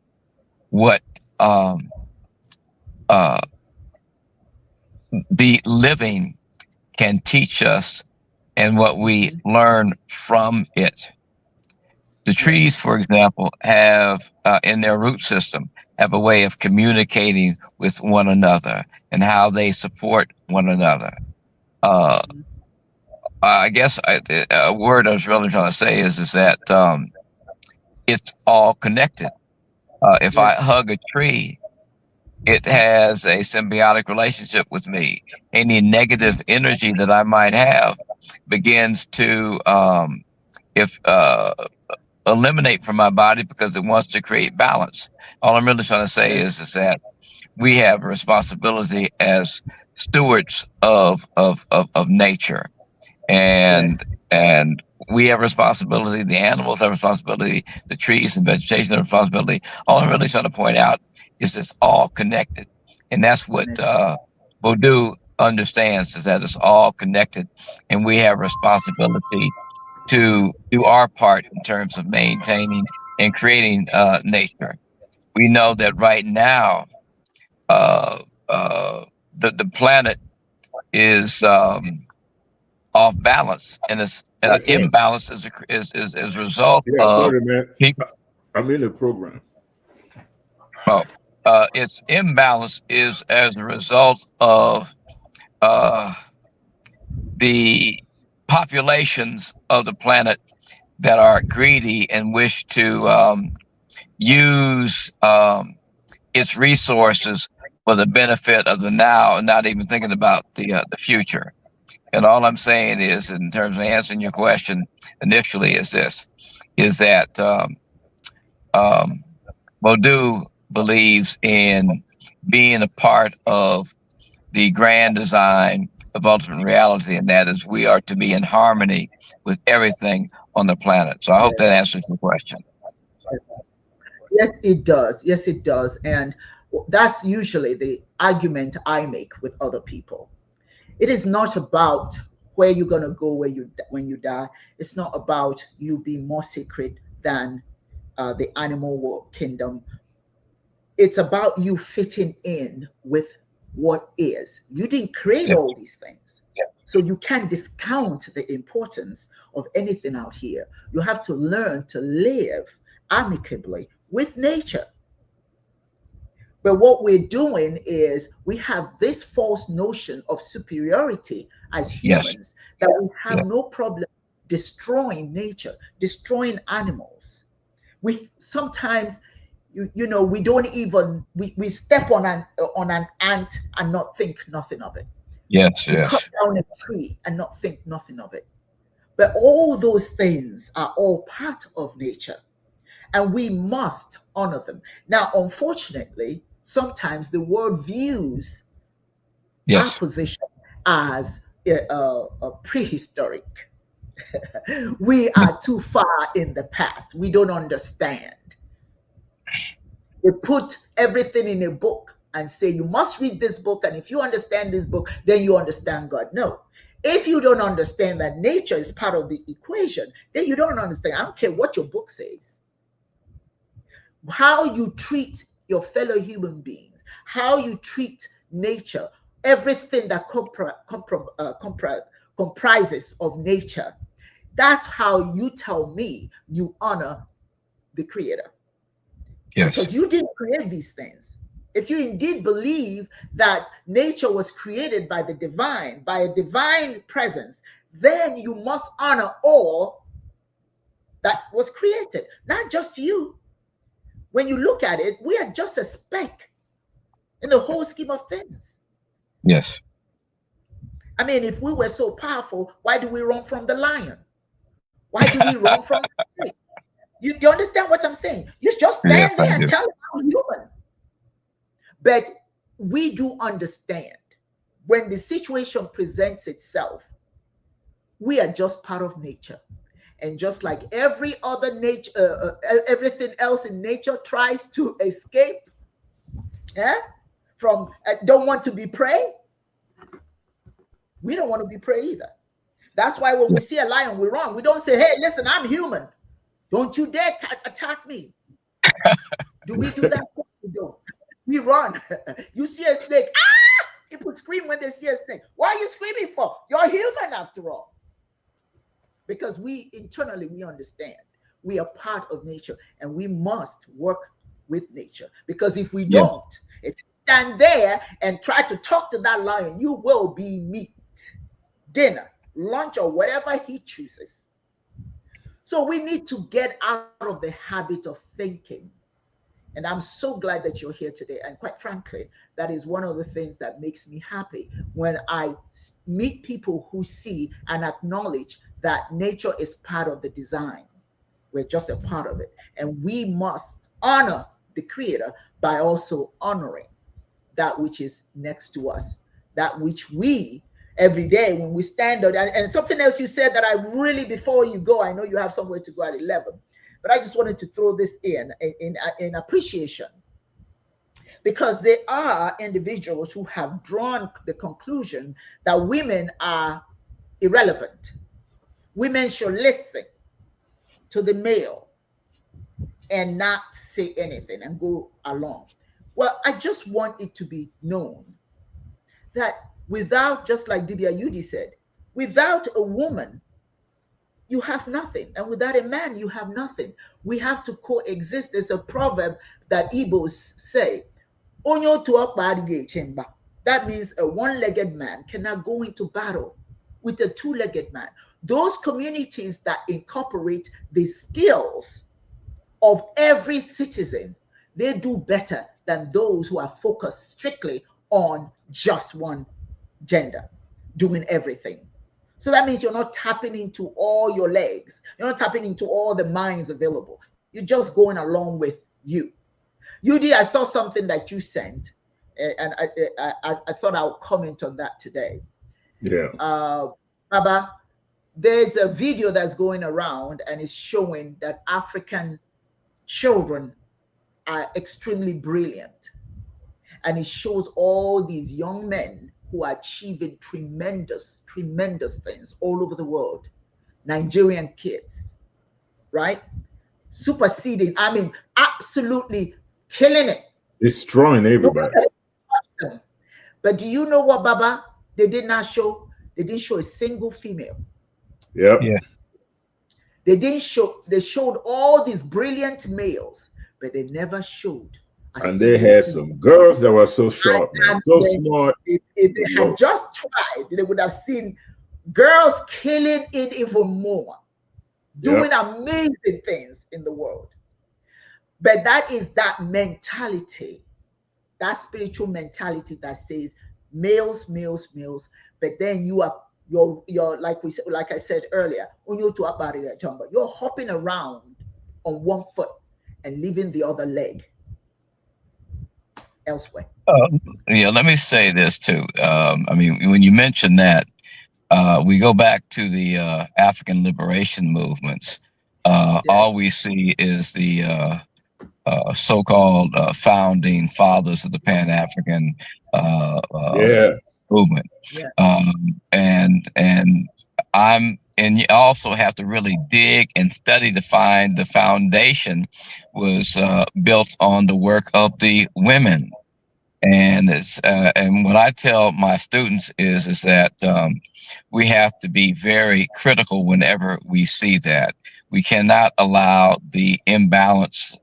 what the living can teach us and what we learn from it. The trees, for example, have in their root system have a way of communicating with one another and how they support one another. I guess a word I was really trying to say is that it's all connected. If I hug a tree, it has a symbiotic relationship with me. Any negative energy that I might have begins to eliminate from my body because it wants to create balance. All I'm really trying to say is that we have a responsibility as stewards of nature, and we have responsibility. The animals have responsibility. The trees and vegetation have responsibility. All I'm really trying to point out is it's all connected, and that's what Vodou understands, is that it's all connected, and we have responsibility to do our part in terms of maintaining and creating nature. We know that right now, the planet is off balance, and it's imbalance is a result of sorry, man. people. I'm in the program. Well, its imbalance is as a result of the populations of the planet that are greedy and wish to use its resources for the benefit of the now, and not even thinking about the future. And all I'm saying is, in terms of answering your question initially, is this: is that Vodun believes in being a part of the grand design of ultimate reality, and that is we are to be in harmony with everything on the planet. So I hope that answers your question. Yes, it does. Yes, it does. And that's usually the argument I make with other people. It is not about where you're going to go when you die. It's not about you being more sacred than the animal world kingdom. It's about you fitting in with what is. You didn't create all these things. So you can't discount the importance of anything out here. You have to learn to live amicably with nature. But what we're doing is we have this false notion of superiority as humans that we have no problem destroying nature, destroying animals. We sometimes, you know, we don't even we step on an ant and not think nothing of it. We cut down a tree and not think nothing of it. But all those things are all part of nature, and we must honor them. Now, unfortunately, sometimes the world views our position as prehistoric. We are too far in the past. We don't understand. They put everything in a book and say, you must read this book, and if you understand this book, then you understand God. No. If you don't understand that nature is part of the equation, then you don't understand. I don't care what your book says. How you treat your fellow human beings, how you treat nature, everything that comprises of nature, that's how you tell me you honor the Creator. Because you didn't create these things. If you indeed believe that nature was created by the divine, by a divine presence, then you must honor all that was created, not just you. When you look at it, we are just a speck in the whole scheme of things. Yes. I mean, if we were so powerful, why do we run from the lion? Why do we run from the snake? You understand what I'm saying? You just stand there and tell them I'm human. But we do understand when the situation presents itself, we are just part of nature. And just like every other nature, everything else in nature tries to escape from, don't want to be prey, we don't want to be prey either. That's why when we see a lion, we run. We don't say, hey, listen, I'm human. Don't you dare attack me. Do we do that? We don't. We run. You see a snake. Ah! People scream when they see a snake. Why are you screaming for? You're human after all. Because we internally, we understand we are part of nature and we must work with nature. Because if we don't, if you stand there and try to talk to that lion, you will be meat, dinner, lunch, or whatever he chooses. So we need to get out of the habit of thinking. And I'm so glad that you're here today. And quite frankly, that is one of the things that makes me happy when I meet people who see and acknowledge that nature is part of the design. We're just a part of it. And we must honor the Creator by also honoring that which is next to us, that which we every day when we stand out. And something else you said that I really, before you go, I know you have somewhere to go at 11, but I just wanted to throw this in appreciation, because there are individuals who have drawn the conclusion that women are irrelevant. Women should listen to the male and not say anything and go along. Well, I just want it to be known that without, just like Dibia Yudi said, Without a woman, you have nothing. And without a man, you have nothing. We have to coexist. There's a proverb that Igbos say, Onyo tuok badige chemba. That means a one-legged man cannot go into battle with a two-legged man. Those communities that incorporate the skills of every citizen, they do better than those who are focused strictly on just one gender doing everything. So that means you're not tapping into all your legs. You're not tapping into all the minds available. You're just going along with you. UD, I saw something that you sent, and I thought I would comment on that today. Yeah. Baba, there's a video that's going around and it's showing that African children are extremely brilliant. And it shows all these young men who are achieving tremendous, tremendous things all over the world. Nigerian kids, right? Superseding, I mean, absolutely killing it. Destroying everybody. But do you know what, Baba? They did not show, they didn't show a single female. Yep. Yeah. They didn't show, they showed all these brilliant males, but they never showed. And they had some girls that were so sharp, man, so smart. If they had just tried, they would have seen girls killing it even more, doing amazing things in the world. But that is that mentality, that spiritual mentality that says males, males, males. But then you're like I said earlier, you're hopping around on one foot and leaving the other leg elsewhere. Yeah, let me say this too. I mean, when you mention that, we go back to the African liberation movements. All we see is the so-called founding fathers of the Pan-African movement. And you also have to really dig and study to find the foundation was built on the work of the women. And it's and what I tell my students is that we have to be very critical whenever we see that. We cannot allow the imbalance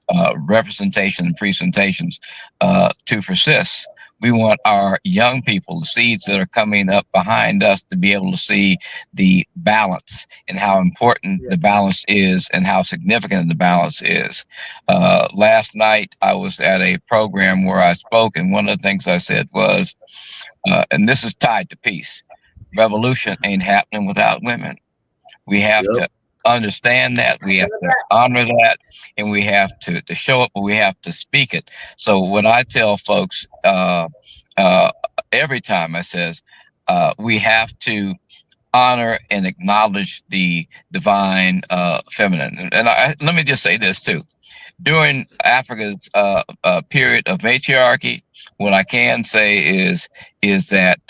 representation and presentations to persist. We want our young people, the seeds that are coming up behind us, to be able to see the balance and how important the balance is and how significant the balance is. Last night, I was at a program where I spoke, and one of the things I said was, and this is tied to peace, revolution ain't happening without women. We have to understand that, we have to honor that, and we have to show it, but we have to speak it. So what I tell folks every time, I says, we have to honor and acknowledge the divine feminine. And let me just say this too. During Africa's period of matriarchy, what I can say is that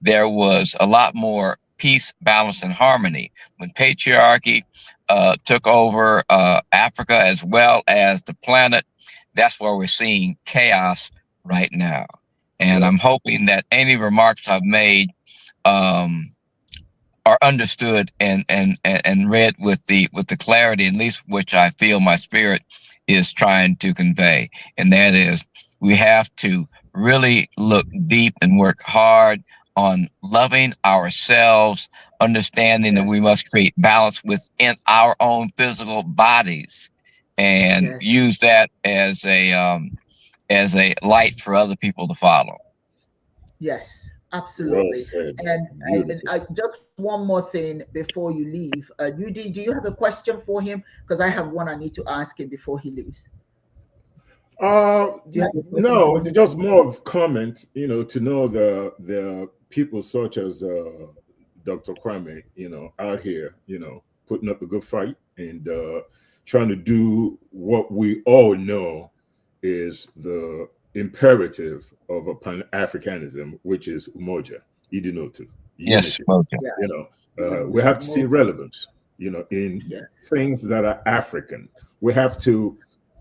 there was a lot more peace, balance, and harmony. When patriarchy took over Africa as well as the planet, that's where we're seeing chaos right now. And I'm hoping that any remarks I've made are understood and read with the clarity, at least which I feel my spirit is trying to convey. And that is, we have to really look deep and work hard on loving ourselves, understanding that we must create balance within our own physical bodies, and use that as a light for other people to follow. Yes, absolutely. And just one more thing before you leave. UD, do you have a question for him? Because I have one I need to ask him before he leaves. No, just more of comment, to know the people such as Dr. Kwame, out here, putting up a good fight and trying to do what we all know is the imperative of a Pan-Africanism, which is umoja, idinotu. Yes, we have to see relevance, in things that are African. We have to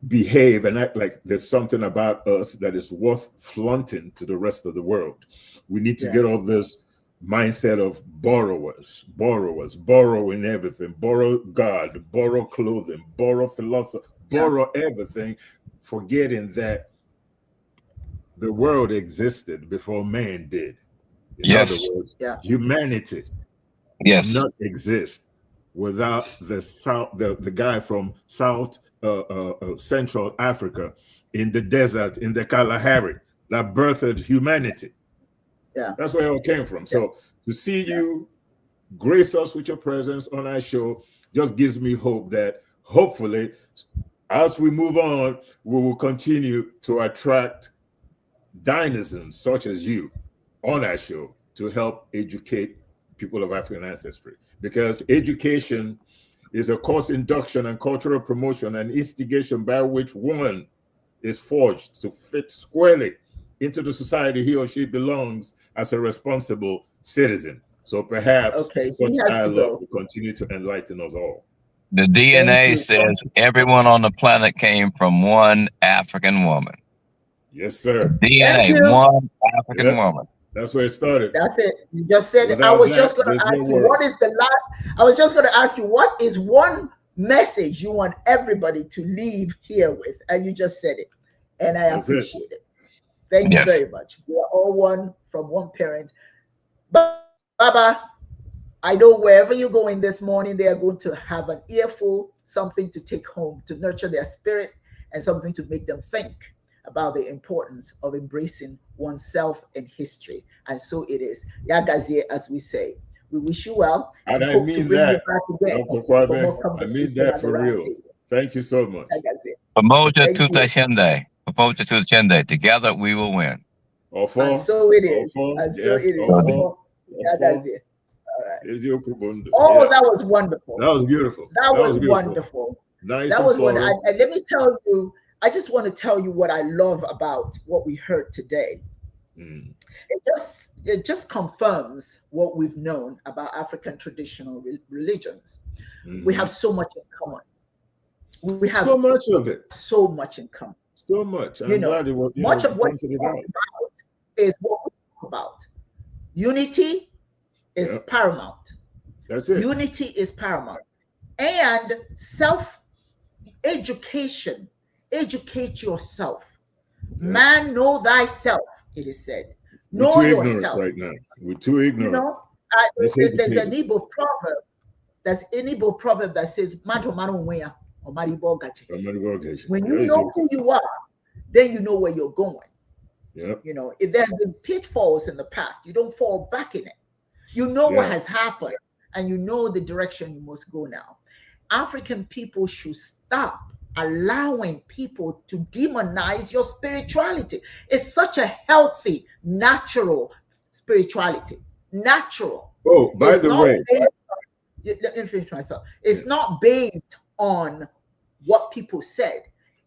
behave and act like there's something about us that is worth flaunting to the rest of the world. We need to get off this mindset of borrowers, borrowing everything, borrow God, borrow clothing, borrow philosophy, borrow everything, forgetting that the world existed before man did. In other words, humanity would not exist without the guy from Central Africa in the desert, in the Kalahari, that birthed humanity. That's where it all came from. So to see you grace us with your presence on our show just gives me hope that hopefully as we move on, we will continue to attract dynasties such as you on our show to help educate people of African ancestry. Because education is a course induction and cultural promotion and instigation by which one is forged to fit squarely into the society he or she belongs as a responsible citizen. So perhaps such dialogue will continue to enlighten us all. The DNA says everyone on the planet came from one African woman. Yes, sir. DNA, one African woman. That's where it started. That's it. You just said it. I was just going to ask you, what is the last? I was just going to ask you, what is one message you want everybody to leave here with? And you just said it, and I appreciate it. Thank you very much. We are all one from one parent. But Baba, I know wherever you go in this morning, they are going to have an earful, something to take home, to nurture their spirit, and something to make them think about the importance of embracing oneself and history. And so it is. Yagazie, as we say. We wish you well. And I mean that, Dr. Kwame, I mean that for real. Thank you so much. Pamoja tutashinde. Together we will win. And so it is. And so it is. Yagazie. All right. Oh, that was wonderful. That was beautiful. That was wonderful. Nice. That was wonderful. And let me tell you, I just want to tell you what I love about what we heard today. It just confirms what we've known about African traditional religions. We have so much in common. We have so much of it. So much in common. So much. Much of what we talk about is what we talk about. Unity is paramount. That's it. Unity is paramount. And self-education. Educate yourself. Man, know thyself, it is said. Know yourself. Right now. We're too ignorant. There's an Igbo proverb. There's an Igbo proverb that says, when you know who you are, then you know where you're going. If there's been pitfalls in the past, you don't fall back in it. You know what has happened, and you know the direction you must go now. African people should stop allowing people to demonize your spirituality. It's such a healthy, natural spirituality. Natural. Oh, by the way, let me finish myself. It's not based on what people said.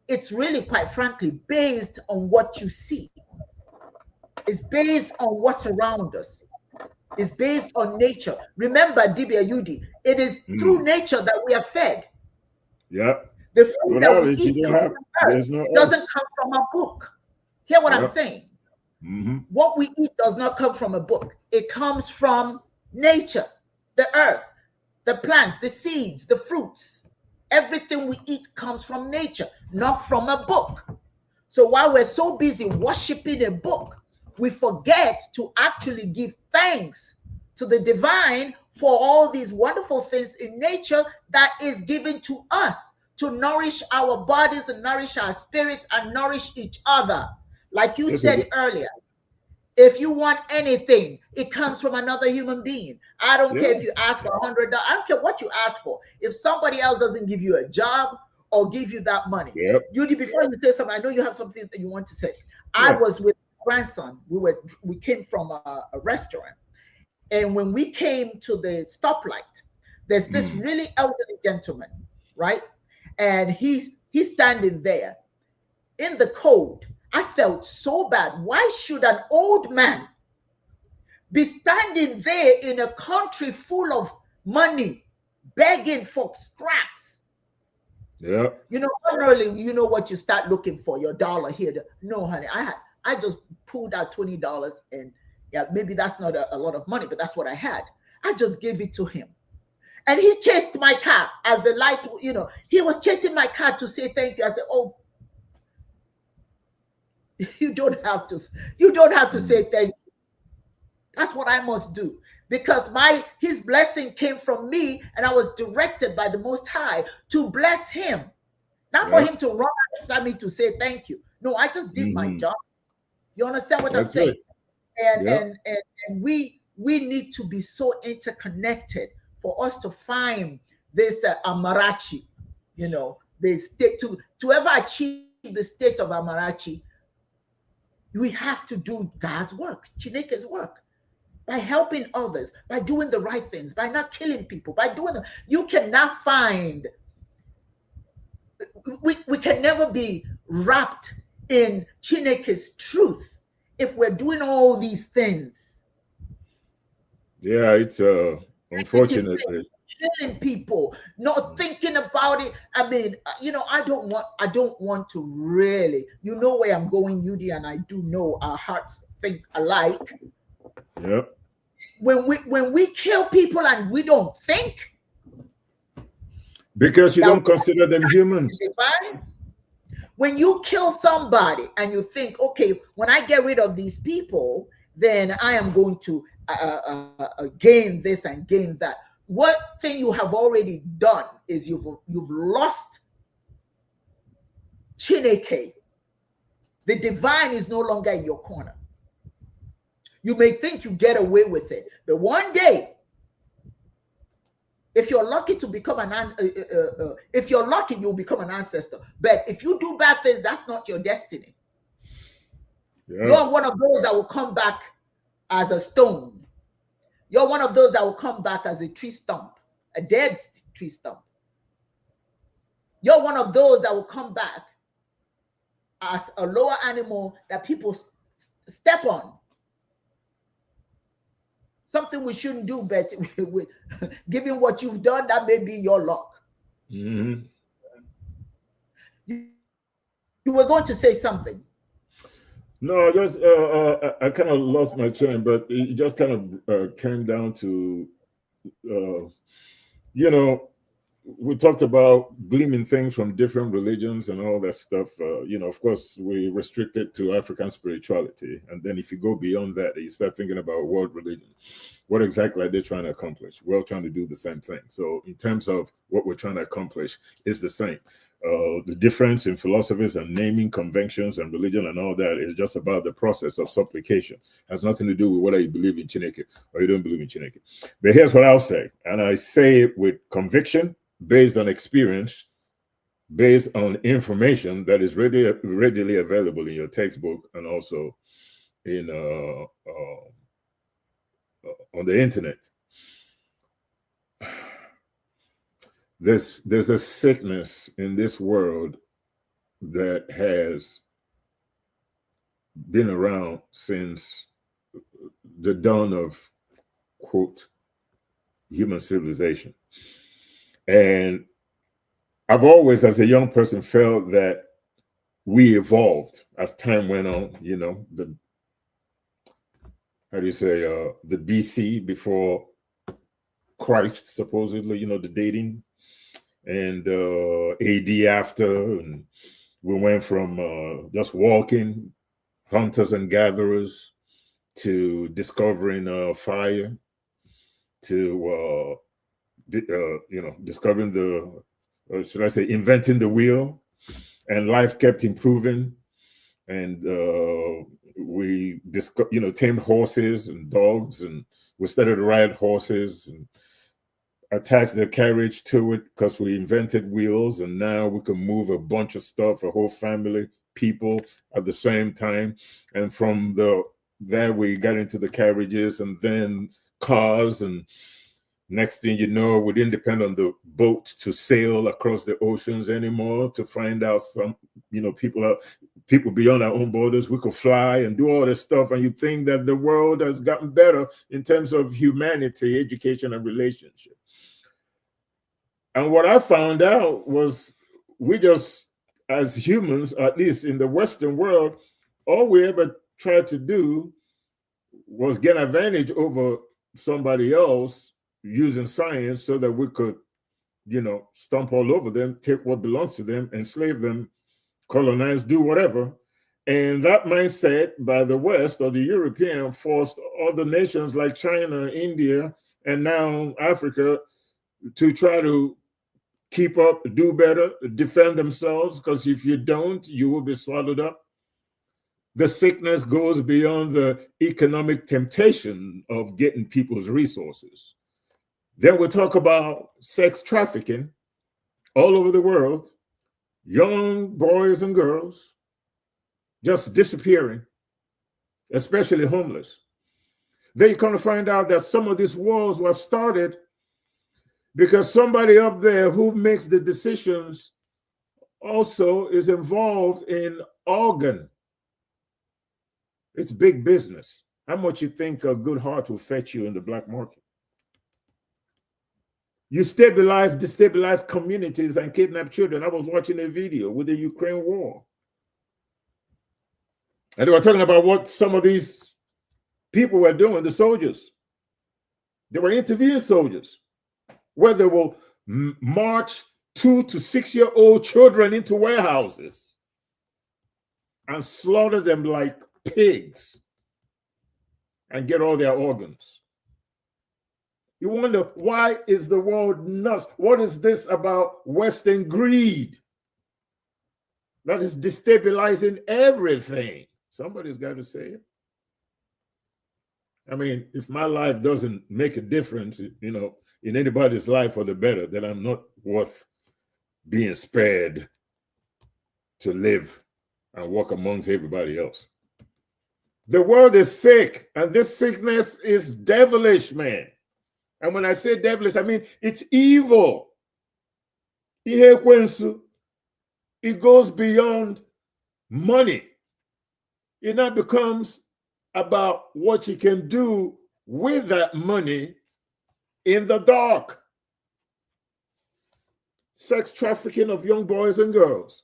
It's really, quite frankly, based on what you see. It's based on what's around us. It's based on nature. Remember, Dibia Yudi, it is through nature that we are fed. The food that we eat doesn't come from a book. Hear what I'm saying? What we eat does not come from a book. It comes from nature, the earth, the plants, the seeds, the fruits. Everything we eat comes from nature, not from a book. So while we're so busy worshiping a book, we forget to actually give thanks to the divine for all these wonderful things in nature that is given to us to nourish our bodies and nourish our spirits and nourish each other. Like you said earlier, if you want anything, it comes from another human being. I don't care if you ask for $100. I don't care what you ask for. If somebody else doesn't give you a job or give you that money, Judy, before you say something, I know you have something that you want to say. I was with grandson. We came from a restaurant, and when we came to the stoplight, there's this really elderly gentleman, right? And he's standing there in the cold. I felt so bad. Why should an old man be standing there in a country full of money, begging for scraps? Generally, you know what you start looking for, your dollar here. No, honey, I just pulled out $20 and Yeah, maybe that's not a lot of money, but that's what I had. I just gave it to him. And he chased my car as the light, he was chasing my car to say thank you. I said, oh, you don't have to say thank you. That's what I must do. Because his blessing came from me, and I was directed by the Most High to bless him. Not for him to run after me to say thank you. No, I just did my job. You understand what I'm saying? And we need to be so interconnected for us to find this Amarachi, the state to ever achieve the state of Amarachi. We have to do God's work, Chineke's work, by helping others, by doing the right things, by not killing people, by doing them. You cannot find. We can never be wrapped in Chineke's truth if we're doing all these things. Yeah, it's unfortunately killing people, not thinking about it. I mean, I don't want to really, where I'm going, Yudi, and I do know our hearts think alike. Yep. When we kill people and we don't think, because you don't consider them humans. When you kill somebody and you think, okay, when I get rid of these people, then I am going to gain this and gain that. What thing you have already done is you've lost Chineke. The divine is no longer in your corner. You may think you get away with it, but one day, if you're lucky to become if you're lucky, you'll become an ancestor. But if you do bad things, that's not your destiny. Yeah. You're one of those that will come back as a stone. You're one of those that will come back as a tree stump, a dead tree stump. You're one of those that will come back as a lower animal that people step on. Something we shouldn't do, but given what you've done, that may be your luck. Mm-hmm. You were going to say something. No, just I kind of lost my train, but it just kind of came down to, we talked about gleaming things from different religions and all that stuff. Of course, we restrict it to African spirituality. And then if you go beyond that, you start thinking about world religion. What exactly are they trying to accomplish? We're all trying to do the same thing. So in terms of what we're trying to accomplish is the same. The difference in philosophies and naming conventions and religion and all that is just about the process of supplication. It has nothing to do with whether you believe in Chineke or you don't believe in Chineke. But here's what I'll say, and I say it with conviction, based on experience, based on information that is readily available in your textbook and also in on the internet. There's a sickness in this world that has been around since the dawn of, quote, human civilization. And I've always, as a young person, felt that we evolved as time went on, the BC, before Christ, supposedly, the dating, and AD after, and we went from just walking, hunters and gatherers, to discovering fire, to discovering inventing the wheel, and life kept improving, and we tamed horses and dogs, and we started to ride horses and attach the carriage to it because we invented wheels, and now we can move a bunch of stuff, a whole family, people at the same time. And from there we got into the carriages and then cars, and next thing you know, we didn't depend on the boat to sail across the oceans anymore to find out some, people beyond our own borders. We could fly and do all this stuff. And you think that the world has gotten better in terms of humanity, education, and relationship. And what I found out was we just, as humans, at least in the Western world, all we ever tried to do was getting advantage over somebody else using science so that we could, stomp all over them, take what belongs to them, enslave them, colonize, do whatever. And that mindset by the West or the European forced other nations like China, India, and now Africa to try to keep up, do better, defend themselves, because if you don't, you will be swallowed up. The sickness goes beyond the economic temptation of getting people's resources. Then we talk about sex trafficking all over the world, young boys and girls just disappearing, especially homeless. Then you're going to find out that some of these wars were started because somebody up there who makes the decisions also is involved in organ. It's big business. How much you think a good heart will fetch you in the black market? You destabilize communities and kidnap children. I was watching a video with the Ukraine war. And they were talking about what some of these people were doing, the soldiers. They were interviewing soldiers, where they will march 2 to 6-year-old children into warehouses and slaughter them like pigs and get all their organs. You wonder, why is the world nuts? What is this about Western greed that is destabilizing everything? Somebody's got to say it. I mean, if my life doesn't make a difference, in anybody's life for the better, then I'm not worth being spared to live and walk amongst everybody else. The world is sick, and this sickness is devilish, man. And when I say devilish, I mean it's evil. It goes beyond money. It now becomes about what you can do with that money in the dark. Sex trafficking of young boys and girls,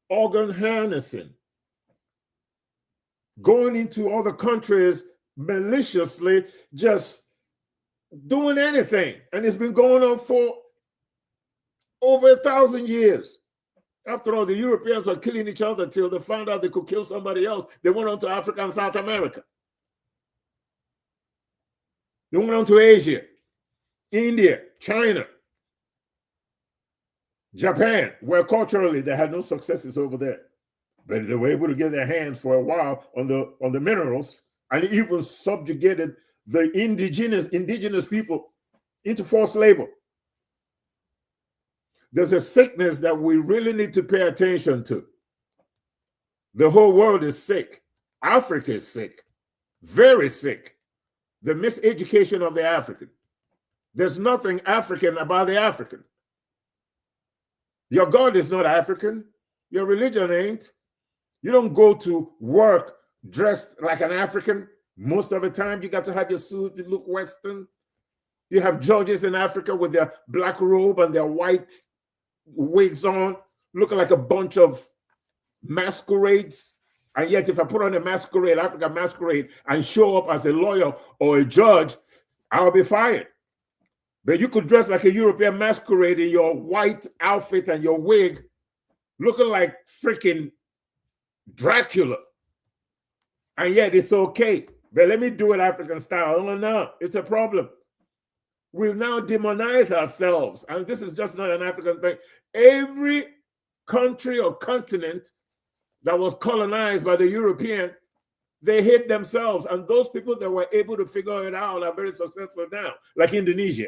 organ harnessing, going into other countries maliciously, just doing anything. And it's been going on for over 1,000 years. After all, the Europeans were killing each other till they found out they could kill somebody else. They went on to Africa and South America. They went on to Asia, India, China, Japan, where culturally they had no successes over there. But they were able to get their hands for a while on the minerals, and even subjugated the indigenous people into forced labor. There's a sickness that we really need to pay attention to. The whole world is sick. Africa is sick, very sick. The miseducation of the African. There's nothing African about the African. Your God is not African. Your religion ain't. You don't go to work dressed like an African. Most of the time, you got to have your suit, you look Western. You have judges in Africa with their black robe and their white wigs on, looking like a bunch of masquerades. And yet, if I put on a masquerade, African masquerade, and show up as a lawyer or a judge, I'll be fired. But you could dress like a European masquerade in your white outfit and your wig, looking like freaking Dracula. And yet it's okay. But let me do it African style. Oh, no, it's a problem. We've now demonized ourselves. And this is just not an African thing. Every country or continent that was colonized by the European, they hate themselves. And those people that were able to figure it out are very successful now, like Indonesia,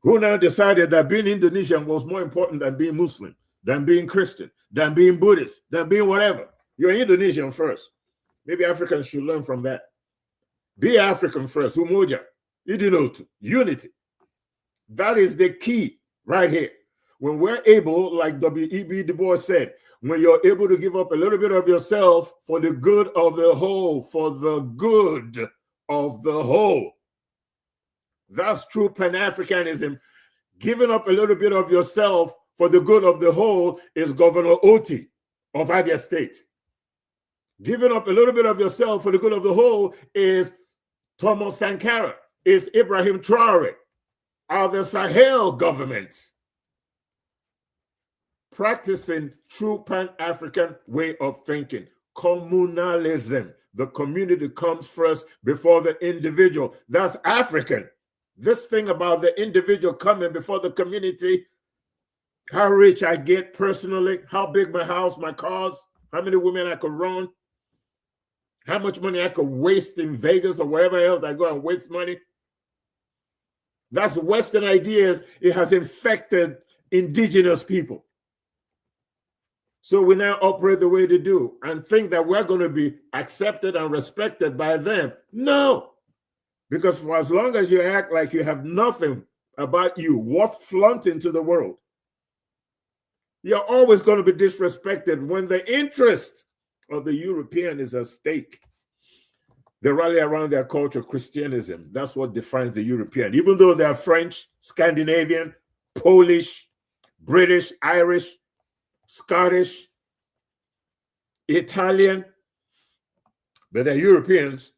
who now decided that being Indonesian was more important than being Muslim, than being Christian, than being Buddhist, than being whatever. You're Indonesian first. Maybe Africans should learn from that. Be African first. Umoja, Idinotu, unity. That is the key right here. When we're able, like W.E.B. Du Bois said, when you're able to give up a little bit of yourself for the good of the whole, for the good of the whole. That's true Pan-Africanism. Giving up a little bit of yourself for the good of the whole is Governor Oti of Abia State. Giving up a little bit of yourself for the good of the whole is Thomas Sankara, is Ibrahim Traore, are the Sahel governments practicing true Pan-African way of thinking. Communalism. The community comes first before the individual. That's African. This thing about the individual coming before the community, how rich I get personally, how big my house, my cars, how many women I could run, how much money I could waste in Vegas or wherever else I go and waste money. That's Western ideas. It has infected indigenous people. So we now operate the way they do and think that we're going to be accepted and respected by them. No, because for as long as you act like you have nothing about you worth flaunting to the world, you're always going to be disrespected when the interest of the European is at stake. They rally around their culture, Christianism. That's what defines the European. Even though they're French, Scandinavian, Polish, British, Irish, Scottish, Italian, but they're Europeans,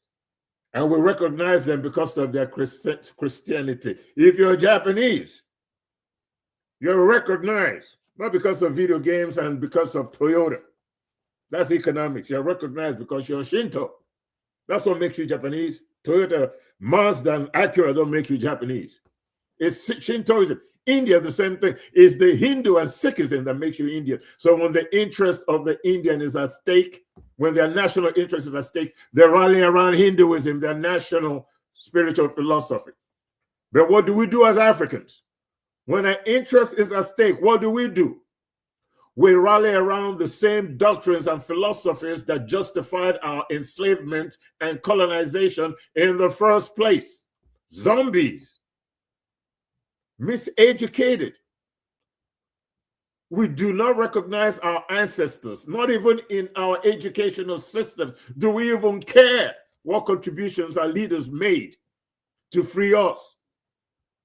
and we recognize them because of their Christianity. If you're Japanese, you're recognized, not because of video games and because of Toyota. That's economics. You're recognized because you're Shinto. That's what makes you Japanese. Toyota, Mazda, and Acura don't make you Japanese. It's Shintoism. India, the same thing. It's the Hindu and Sikhism that makes you Indian. So when the interest of the Indian is at stake, when their national interest is at stake, they rally around Hinduism, their national spiritual philosophy. But what do we do as Africans? When our interest is at stake, what do? We rally around the same doctrines and philosophies that justified our enslavement and colonization in the first place. Zombies. Miseducated. We do not recognize our ancestors, not even in our educational system. Do we even care what contributions our leaders made to free us?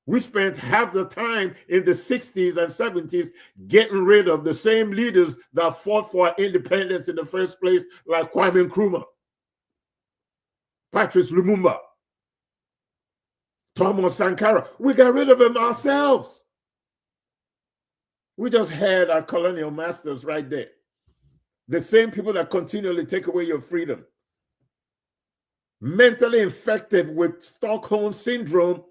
We spent half the time in the 60s and 70s getting rid of the same leaders that fought for our independence in the first place, like Kwame Nkrumah, Patrice Lumumba, Thomas Sankara. We got rid of them ourselves. We just had our colonial masters right there. The same people that continually take away your freedom. Mentally infected with Stockholm syndrome,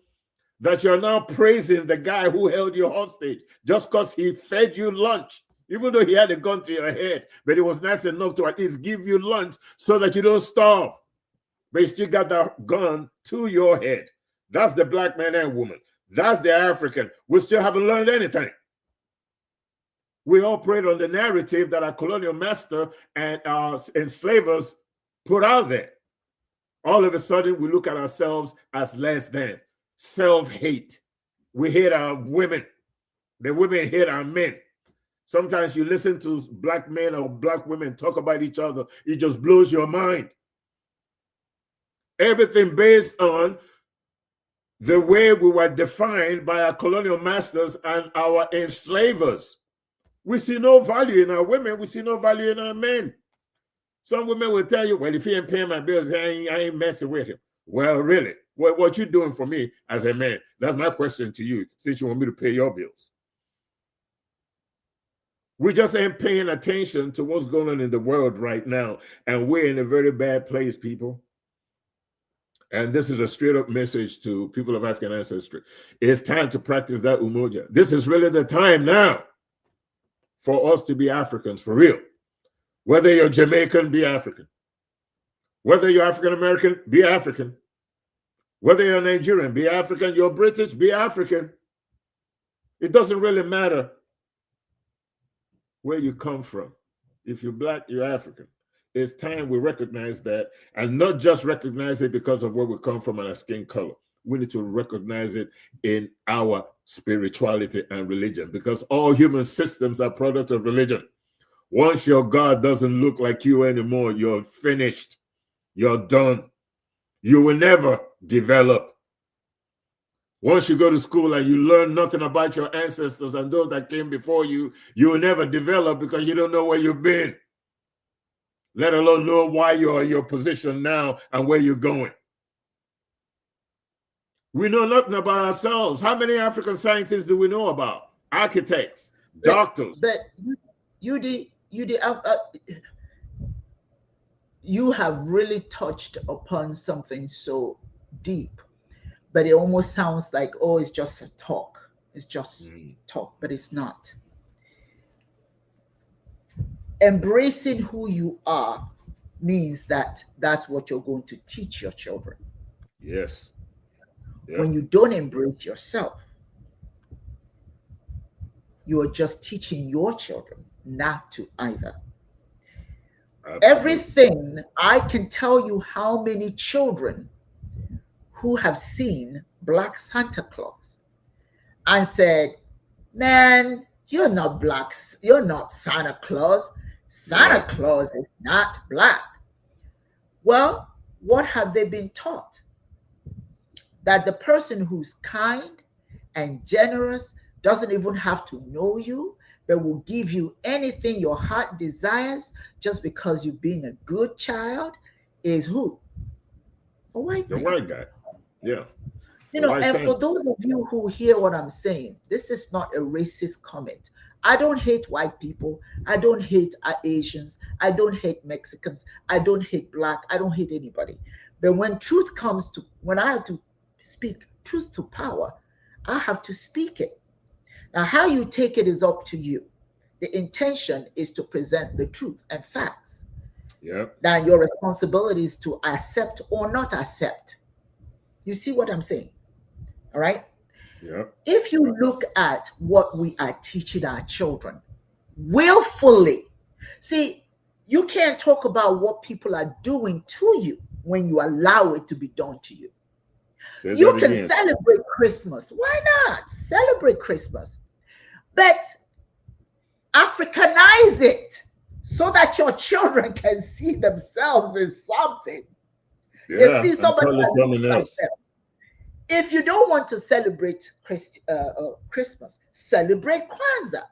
that you're now praising the guy who held you hostage just because he fed you lunch, even though he had a gun to your head, but it was nice enough to at least give you lunch so that you don't starve. But you still got that gun to your head. That's the black man and woman. That's the African. We still haven't learned anything. We operate on the narrative that our colonial master and our enslavers put out there. All of a sudden, we look at ourselves as less than. Self-hate. We hate our women. The women hate our men. Sometimes you listen to black men or black women talk about each other. It just blows your mind. Everything based on the way we were defined by our colonial masters and our enslavers. We see no value in our women. We see no value in our men. Some women will tell you, well, if he ain't paying my bills, I ain't messing with him. Well, really? What you doing for me as a man? That's my question to you, since you want me to pay your bills. We just ain't paying attention to what's going on in the world right now. And we're in a very bad place, people. And this is a straight up message to people of African ancestry. It's time to practice that umoja. This is really the time now for us to be Africans, for real. Whether you're Jamaican, be African. Whether you're African American, be African. Whether you're Nigerian, be African. You're British, be African. It doesn't really matter where you come from. If you're black, you're African. It's time we recognize that, and not just recognize it because of where we come from and our skin color. We need to recognize it in our spirituality and religion, because all human systems are products of religion. Once your God doesn't look like you anymore, you're finished. You're done. You will never develop. Once you go to school and you learn nothing about your ancestors and those that came before you, you will never develop because you don't know where you've been. let alone know why you're in your position now and where you're going. We know nothing about ourselves. How many African scientists do we know about? Architects, doctors. But you have really touched upon something so deep, but it almost sounds like, oh, it's just a talk. It's just talk, but it's not. Embracing who you are means that that's what you're going to teach your children. Yes. Yep. When you don't embrace yourself, you are just teaching your children not to either. Absolutely. Everything, I can tell you how many children who have seen Black Santa Claus and said, man, you're not black, you're not Santa Claus. Santa Claus is not black. Well, what have they been taught? That the person who's kind and generous doesn't even have to know you, but will give you anything your heart desires just because you've been a good child is who? A white man. The white guy. Yeah. You know, and for those of you who hear what I'm saying, this is not a racist comment. I don't hate white people. I don't hate Asians. I don't hate Mexicans. I don't hate black. I don't hate anybody. But when truth comes to, when I have to speak truth to power, I have to speak it. Now, how you take it is up to you. The intention is to present the truth and facts. Yeah. Now, your responsibility is to accept or not accept. You see what I'm saying? All right? Yeah. If you look at what we are teaching our children willfully, see, you can't talk about what people are doing to you when you allow it to be done to you. You can celebrate Christmas. Why not? Celebrate Christmas. But Africanize it so that your children can see themselves as something. Yeah, you see somebody else. If you don't want to celebrate Christmas, celebrate Kwanzaa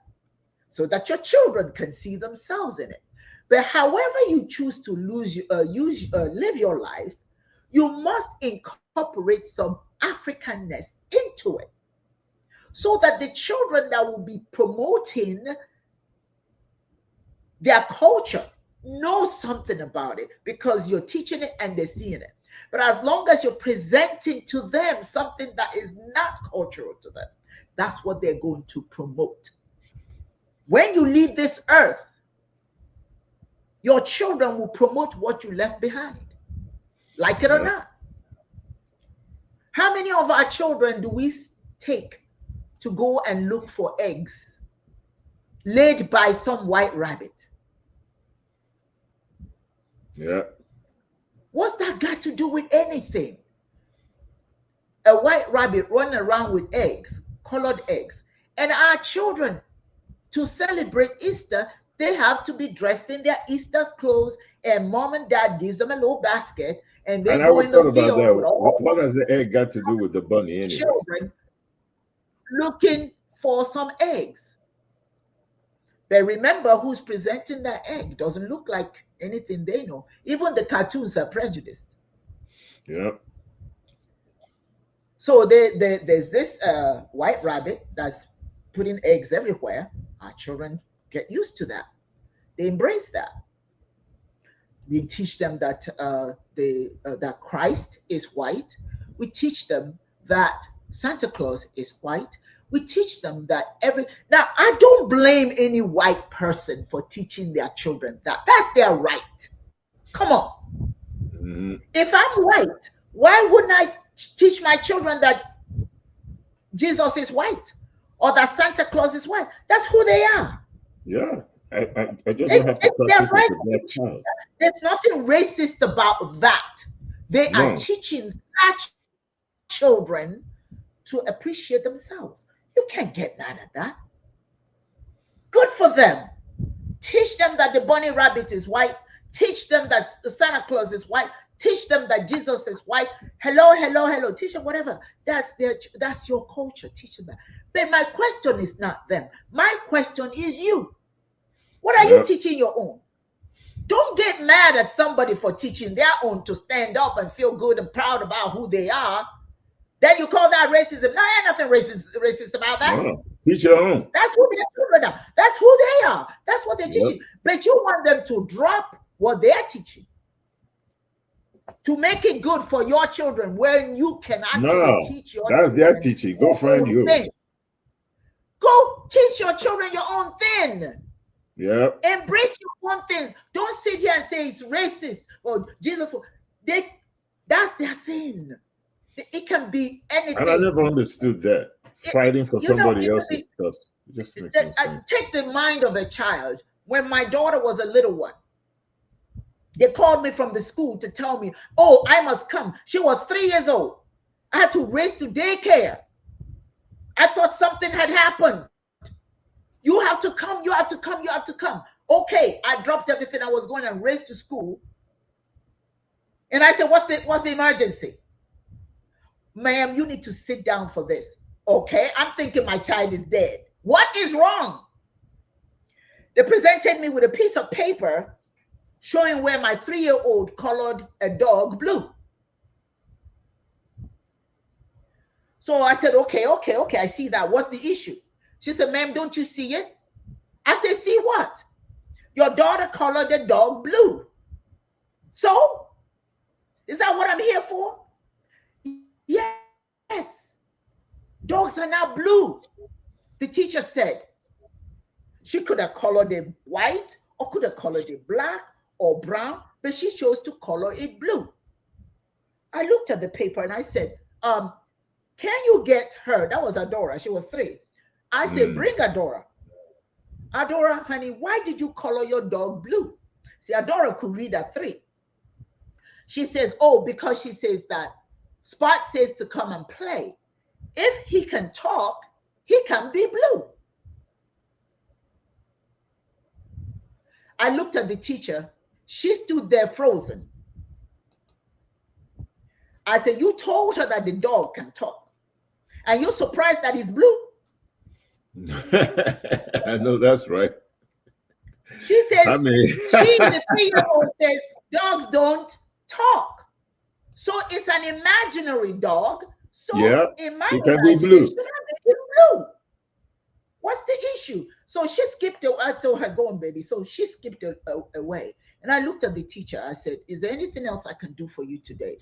so that your children can see themselves in it. But however you choose to live your life, you must incorporate some Africanness into it so that the children that will be promoting their culture know something about it because you're teaching it and they're seeing it. But as long as you're presenting to them something that is not cultural to them, that's what they're going to promote. When you leave this earth, your children will promote what you left behind, like it or not. How many of our children do we take to go and look for eggs laid by some white rabbit? Yeah. What's that got to do with anything? A white rabbit running around with eggs, colored eggs. And our children, to celebrate Easter, they have to be dressed in their Easter clothes, and mom and dad gives them a little basket, and they go in the field with all. What has the egg got to do with the bunny anyway? Children looking for some eggs. But remember, who's presenting that egg doesn't look like anything they know. Even the cartoons are prejudiced. Yeah. So there's this white rabbit that's putting eggs everywhere. Our children get used to that. They embrace that. We teach them that that Christ is white. We teach them that Santa Claus is white. We teach them that now I don't blame any white person for teaching their children that. That's their right. Come on. Mm-hmm. If I'm white, why wouldn't I teach my children that Jesus is white or that Santa Claus is white? That's who they are. Yeah. I just don't have to talk right to There's nothing racist about that. They are teaching our children to appreciate themselves. You can't get mad at that. Good for them. Teach them that the bunny rabbit is white. Teach them that the Santa Claus is white. Teach them that Jesus is white. Hello, hello, hello. Teach them whatever. That's your culture. Teach them that. But my question is not them. My question is you. What are you teaching your own? Don't get mad at somebody for teaching their own to stand up and feel good and proud about who they are. Then you call that racism. No, ain't nothing racist about that. No, teach your own. That's who their children are. That's who they are. That's what they're Yep. teaching. But you want them to drop what they're teaching to make it good for your children when you can actually teach your that's children their teaching. Go find yours. thing. Go teach your children your own thing. Yeah. Embrace your own things. Don't sit here and say it's racist or Jesus. That's their thing. It can be anything. And I never understood that. Fighting for somebody else's stuff. It just makes no sense. Take the mind of a child. When my daughter was a little one, they called me from the school to tell me, oh, I must come. She was 3 years old. I had to race to daycare. I thought something had happened. You have to come, you have to come, you have to come. Okay, I dropped everything I was going and raced to school. And I said, what's the emergency? Ma'am, you need to sit down for this. Okay, I'm thinking my child is dead. What is wrong? They presented me with a piece of paper showing where my 3-year-old colored a dog blue. So I said, okay, I see that. What's the issue? She said, ma'am, don't you see it? I said, see what? Your daughter colored the dog blue. So, is that what I'm here for? Yes. Dogs are now blue. The teacher said she could have colored it white or could have colored it black or brown, but she chose to color it blue. I looked at the paper and I said, can you get her? That was Adora. She was 3. I said, bring Adora. Adora, honey, why did you color your dog blue? See, Adora could read at 3. She says, oh, because she says that Spot says to come and play. If he can talk, he can be blue. I looked at the teacher. She stood there frozen. I said, you told her that the dog can talk. And you're surprised that he's blue? I know that's right. She says, she, the 3-year-old says, dogs don't talk. So it's an imaginary dog. So in my it can be blue. It be blue. What's the issue? So she skipped away. I told her, go on, baby. So she skipped away. And I looked at the teacher. I said, is there anything else I can do for you today?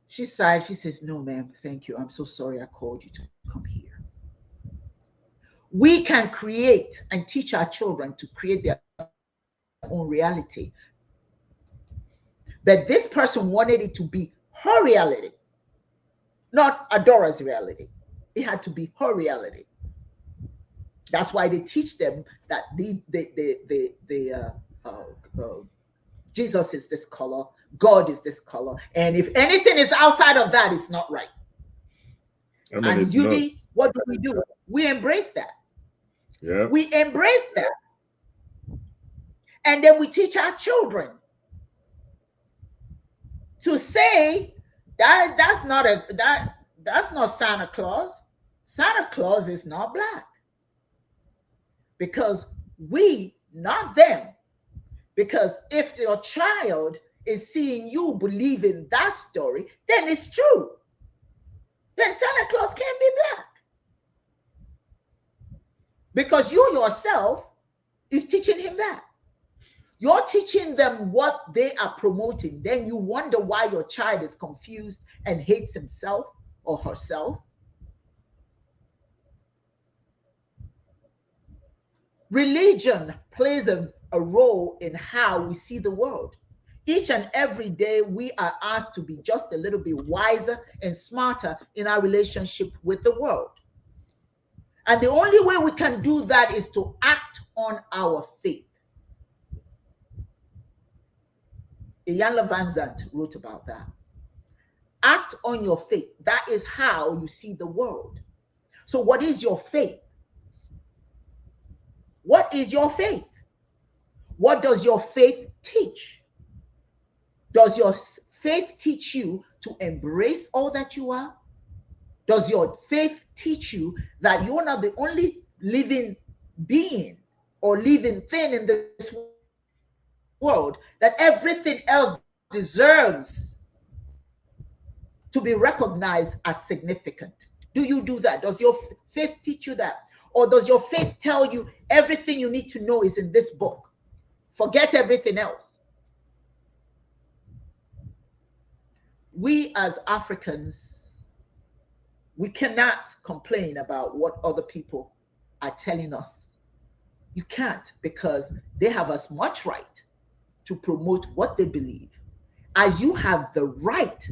She sighed. She says, no, ma'am, thank you. I'm so sorry I called you to come here. We can create and teach our children to create their own reality. But this person wanted it to be her reality, not Adora's reality. It had to be her reality. That's why they teach them that Jesus is this color, God is this color, and if anything is outside of that, it's not right. And Judy, what do? We embrace that. Yeah. We embrace that, and then we teach our children to say that that's not Santa Claus. Santa Claus is not black. Because we, not them. Because if your child is seeing you believe in that story, then it's true. Then Santa Claus can't be black. Because you yourself is teaching him that. You're teaching them what they are promoting. Then you wonder why your child is confused and hates himself or herself. Religion plays a role in how we see the world. Each and every day, we are asked to be just a little bit wiser and smarter in our relationship with the world. And the only way we can do that is to act on our faith. Iyanla Van Zandt wrote about that. Act on your faith. That is how you see the world. So what is your faith? What is your faith? What does your faith teach? Does your faith teach you to embrace all that you are? Does your faith teach you that you're not the only living being or living thing in this world that everything else deserves to be recognized as significant? Do you do that? Does your faith teach you that? Or does your faith tell you everything you need to know is in this book? Forget everything else. We as Africans, we cannot complain about what other people are telling us. You can't, because they have as much right to promote what they believe as you have the right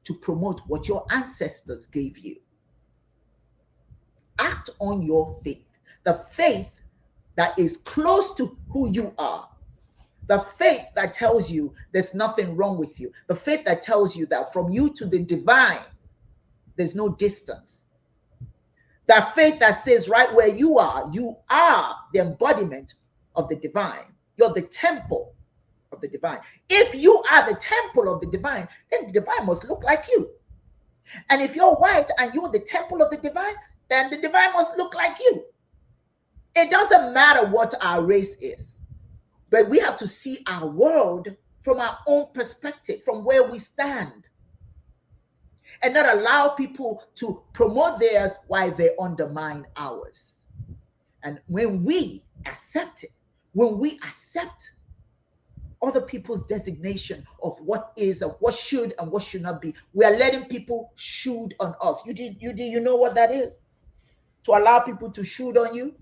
to promote what your ancestors gave you. Act on your faith, the faith that is close to who you are, the faith that tells you there's nothing wrong with you, the faith that tells you that from you to the divine, there's no distance. That faith that says right where you are the embodiment of the divine. You're the temple of the divine. If you are the temple of the divine, then the divine must look like you. And if you're white and you're the temple of the divine, then the divine must look like you. It doesn't matter what our race is, but we have to see our world from our own perspective, from where we stand, and not allow people to promote theirs while they undermine ours. And when we accept it, when we accept other people's designation of what is and what should and what should not be, we are letting people shoot on us. You know what that is? To allow people to shoot on you?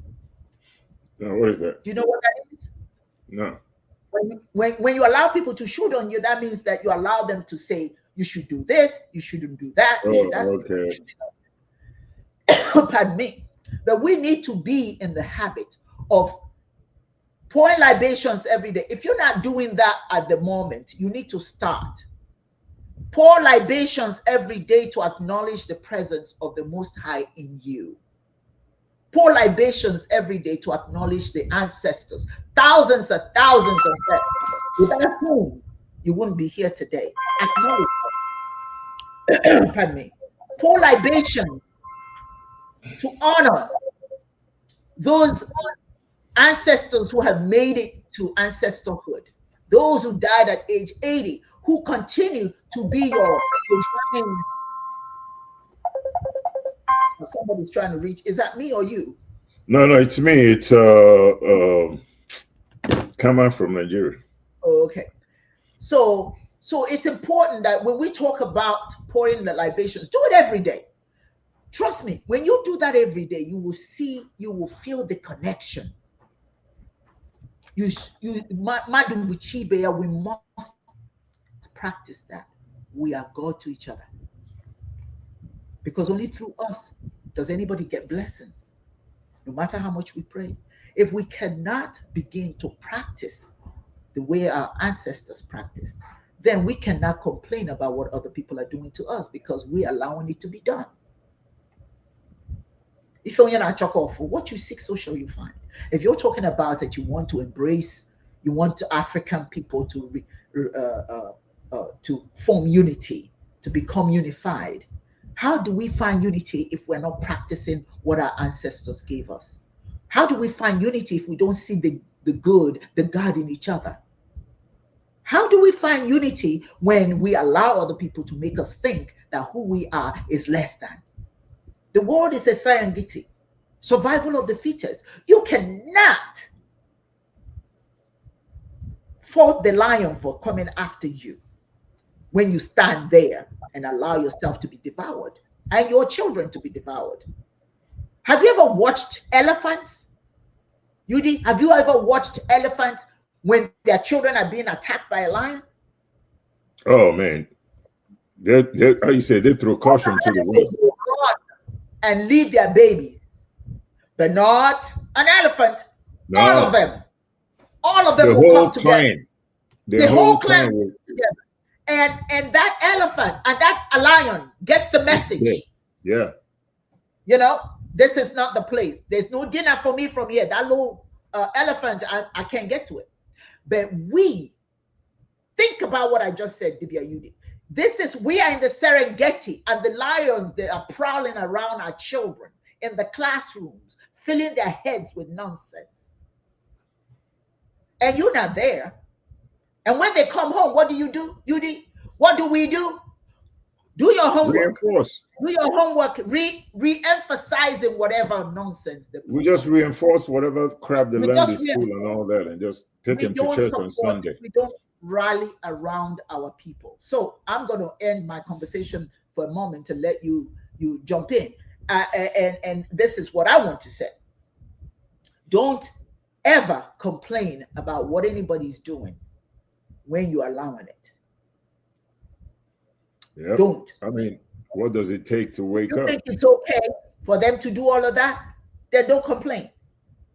No, what is that? Do you know what that is? No. When you allow people to shoot on you, that means that you allow them to say, you should do this, you shouldn't do that. Okay. Pardon me. But we need to be in the habit of pouring libations every day. If you're not doing that at the moment, you need to start. Pour libations every day to acknowledge the presence of the Most High in you. Pour libations every day to acknowledge the ancestors, thousands and thousands of them, without whom you wouldn't be here today. Acknowledge them. Pardon me. Pour libations to honor those ancestors who have made it to ancestorhood, those who died at age 80, who continue to be your divine. Somebody's trying to reach. Is that me or you? No, it's me. It's Kama from Nigeria. Oh, okay. So it's important that when we talk about pouring the libations, do it every day. Trust me, when you do that every day, you will feel the connection. We must practice that. We are God to each other. Because only through us does anybody get blessings, no matter how much we pray. If we cannot begin to practice the way our ancestors practiced, then we cannot complain about what other people are doing to us, because we're allowing it to be done. If you're not for what you seek, so shall you find. If you're talking about that you want to embrace, you want African people to form unity, to become unified, how do we find unity if we're not practicing what our ancestors gave us? How do we find unity if we don't see the good, the God in each other? How do we find unity when we allow other people to make us think that who we are is less than? The world is a serendipity, survival of the fittest. You cannot fault the lion for coming after you when you stand there and allow yourself to be devoured and your children to be devoured. Have you ever watched elephants? Yudi, have you ever watched elephants when their children are being attacked by a lion? Oh man, how you say, they throw caution to the wind and leave their babies, but not an elephant. No. All of them will come together. The whole clan will together. And that elephant and that lion gets the message. Yeah. You know, this is not the place. There's no dinner for me from here. That little elephant, I can't get to it. But we think about what I just said, Dibia Yudi. We are in the Serengeti, and the lions, they are prowling around our children in the classrooms, filling their heads with nonsense. And you're not there. And when they come home, what do you do, Yudi? What do we do? Do your homework. Reinforce. Do your homework, re-emphasizing whatever nonsense they We just reinforce whatever crap they learned in just school and all that, and just take them to church on Sunday. We don't rally around our people. So I'm going to end my conversation for a moment to let you jump in. And this is what I want to say. Don't ever complain about what anybody's doing when you're allowing it. Yep. Don't. I mean, what does it take to wake up? You think it's okay for them to do all of that? Then don't complain.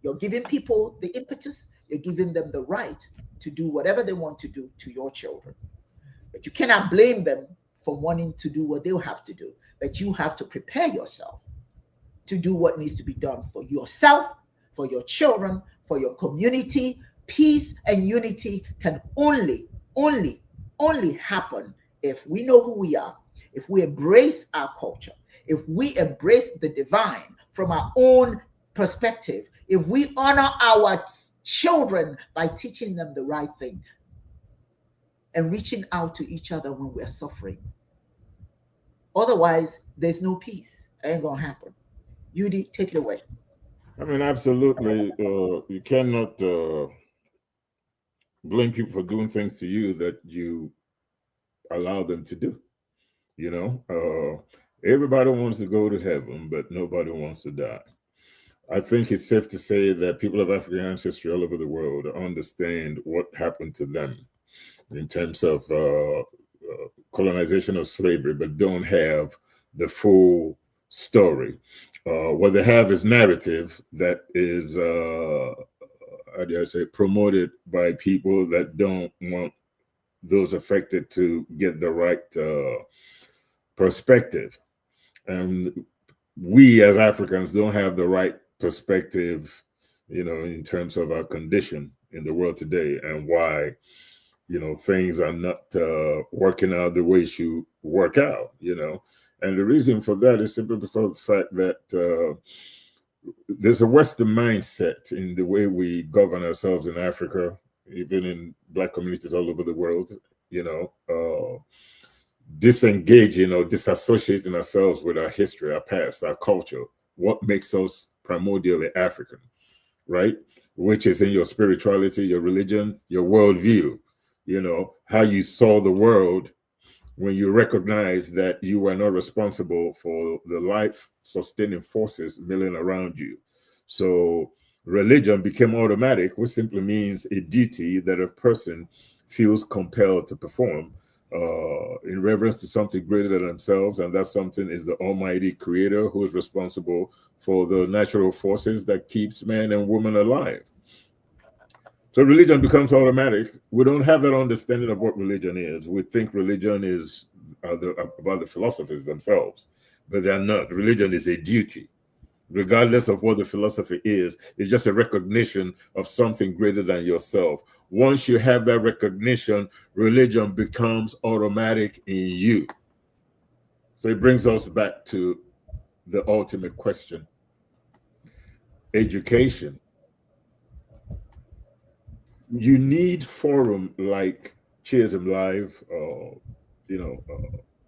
You're giving people the impetus. You're giving them the right to do whatever they want to do to your children. But you cannot blame them for wanting to do what they'll have to do. But you have to prepare yourself to do what needs to be done for yourself, for your children, for your community. Peace and unity can only happen if we know who we are, if we embrace our culture, if we embrace the divine from our own perspective, if we honor our children by teaching them the right thing and reaching out to each other when we're suffering. Otherwise, there's no peace. It ain't gonna happen. Yudi, take it away. I mean, absolutely. You cannot blame people for doing things to you that you allow them to do. You know, everybody wants to go to heaven, but nobody wants to die. I think it's safe to say that people of African ancestry all over the world understand what happened to them in terms of colonization or slavery, but don't have the full story. What they have is narrative that is, how do I say, promoted by people that don't want those affected to get the right perspective. And we as Africans don't have the right perspective, you know, in terms of our condition in the world today and why, you know, things are not working out the way it should work out, you know. And the reason for that is simply because of the fact that there's a Western mindset in the way we govern ourselves in Africa, even in Black communities all over the world, you know, disengaging or disassociating ourselves with our history, our past, our culture, what makes us primordially African, right? Which is in your spirituality, your religion, your worldview, you know, how you saw the world when you recognize that you were not responsible for the life-sustaining forces milling around you. So religion became automatic, which simply means a duty that a person feels compelled to perform in reverence to something greater than themselves, and that something is the Almighty Creator who is responsible for the natural forces that keeps man and woman alive. So religion becomes automatic. We don't have that understanding of what religion is. We think religion is about the philosophers themselves, but they're not. Religion is a duty. Regardless of what the philosophy is, it's just a recognition of something greater than yourself. Once you have that recognition, religion becomes automatic in you. So it brings us back to the ultimate question. Education. You need forum like Chisholm Live, you know,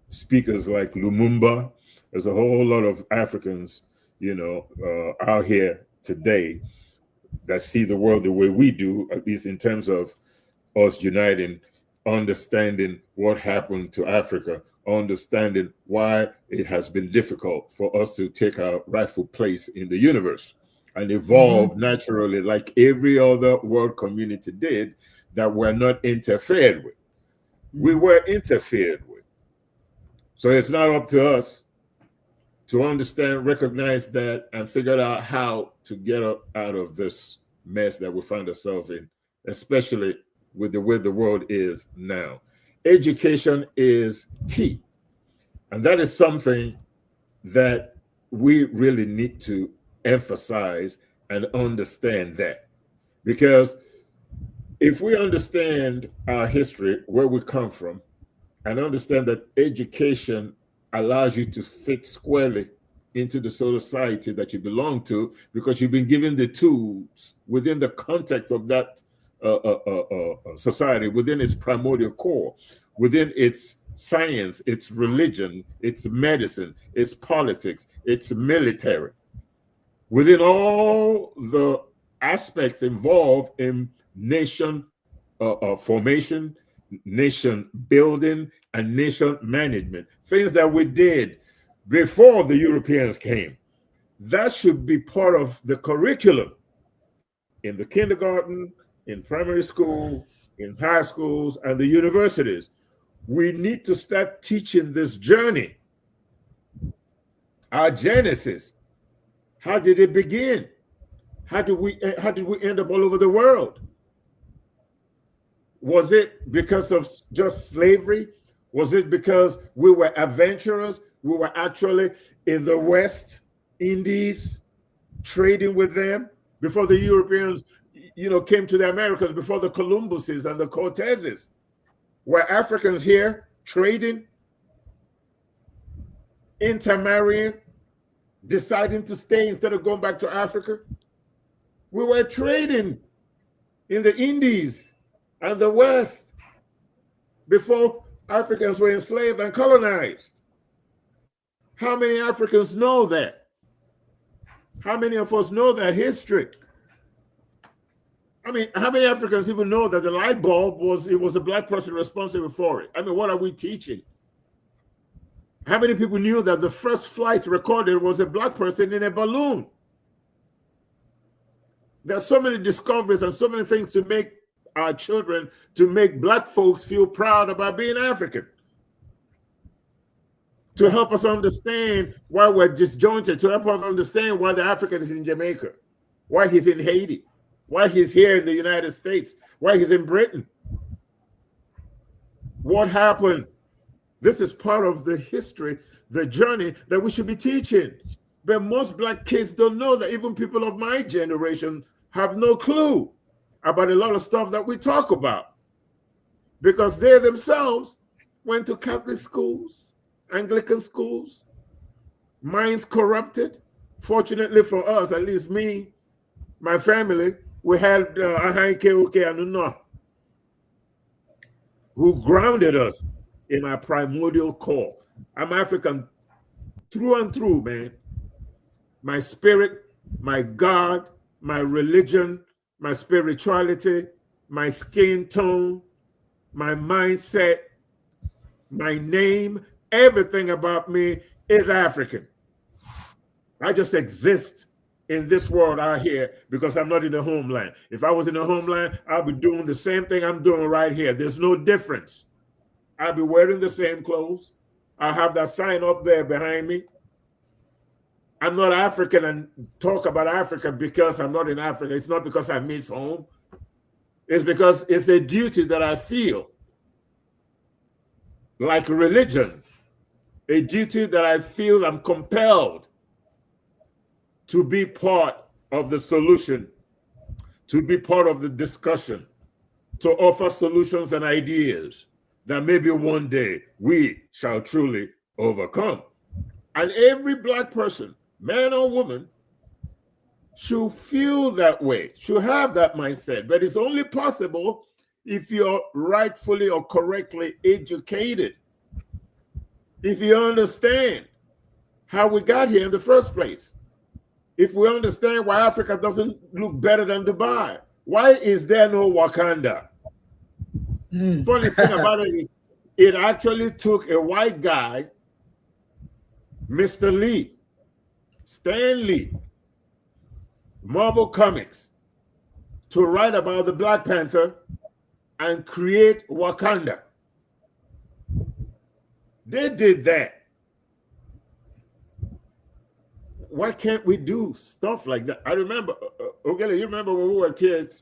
speakers like Lumumba. There's a whole lot of Africans, you know, out here today that see the world the way we do, at least in terms of us uniting, understanding what happened to Africa, understanding why it has been difficult for us to take our rightful place in the universe and evolve naturally like every other world community did that were not interfered with. We were interfered with. So it's not up to us to understand, recognize that, and figure out how to get up out of this mess that we find ourselves in, especially with the way the world is now. Education is key. And that is something that we really need to emphasize and understand that. Because if we understand our history, where we come from, and understand that education allows you to fit squarely into the society that you belong to, because you've been given the tools within the context of that society, within its primordial core, within its science, its religion, its medicine, its politics, its military, within all the aspects involved in nation formation, nation building, and nation management, things that we did before the Europeans came. That should be part of the curriculum in the kindergarten, in primary school, in high schools, and the universities. We need to start teaching this journey. Our genesis. How did it begin? How did we end up all over the world? Was it because of just slavery? Was it because we were adventurers? We were actually in the West Indies trading with them before the Europeans, came to the Americas, before the Columbuses and the Cortezes. Were Africans here trading, intermarrying, deciding to stay instead of going back to Africa? We were trading in the Indies and the West before Africans were enslaved and colonized. How many Africans know that? How many of us know that history? I mean, how many Africans even know that the light bulb was a black person responsible for it? I mean, what are we teaching? How many people knew that the first flight recorded was a black person in a balloon? There are so many discoveries and so many things to make our children, to make black folks feel proud about being African, to help us understand why we're disjointed, to help us understand why the African is in Jamaica, why he's in Haiti, why he's here in the United States, why he's in Britain. What happened? This is part of the history, the journey that we should be teaching. But most black kids don't know that. Even people of my generation have no clue about a lot of stuff that we talk about, because they themselves went to Catholic schools, Anglican schools, minds corrupted. Fortunately for us, at least me, my family, we had who grounded us in our primordial core. I'm African through and through, man. My spirit, my God, my religion, my spirituality, my skin tone, my mindset, my name, everything about me is African. I just exist in this world out here because I'm not in the homeland. If I was in the homeland, I'll be doing the same thing I'm doing right here. There's no difference. I'll be wearing the same clothes. I'll have that sign up there behind me. I'm not African and talk about Africa because I'm not in Africa. It's not because I miss home. It's because it's a duty that I feel, like religion, a duty that I feel I'm compelled to be part of the solution, to be part of the discussion, to offer solutions and ideas that maybe one day we shall truly overcome. And every black person, man or woman, should feel that way, should have that mindset. But it's only possible if you're rightfully or correctly educated, if you understand how we got here in the first place, if we understand why Africa doesn't look better than Dubai. Why is there no Wakanda? Funny thing about it is, it actually took a white guy, Mr. Lee, Stan Lee, Marvel Comics, to write about the Black Panther and create Wakanda. They did that. Why can't we do stuff like that? I remember, okay, you remember when we were kids,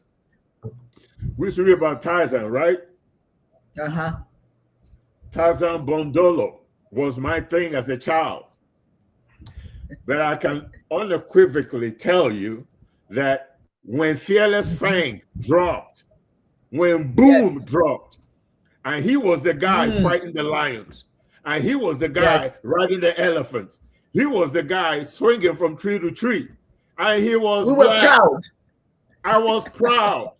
we used to read about Tarzan, right? Uh-huh. Tarzan Bondolo was my thing as a child. But I can unequivocally tell you that when Fearless Fang dropped, when Boom dropped, and he was the guy fighting the lions, and he was the guy riding the elephants, he was the guy swinging from tree to tree, and he was we were proud. I was proud.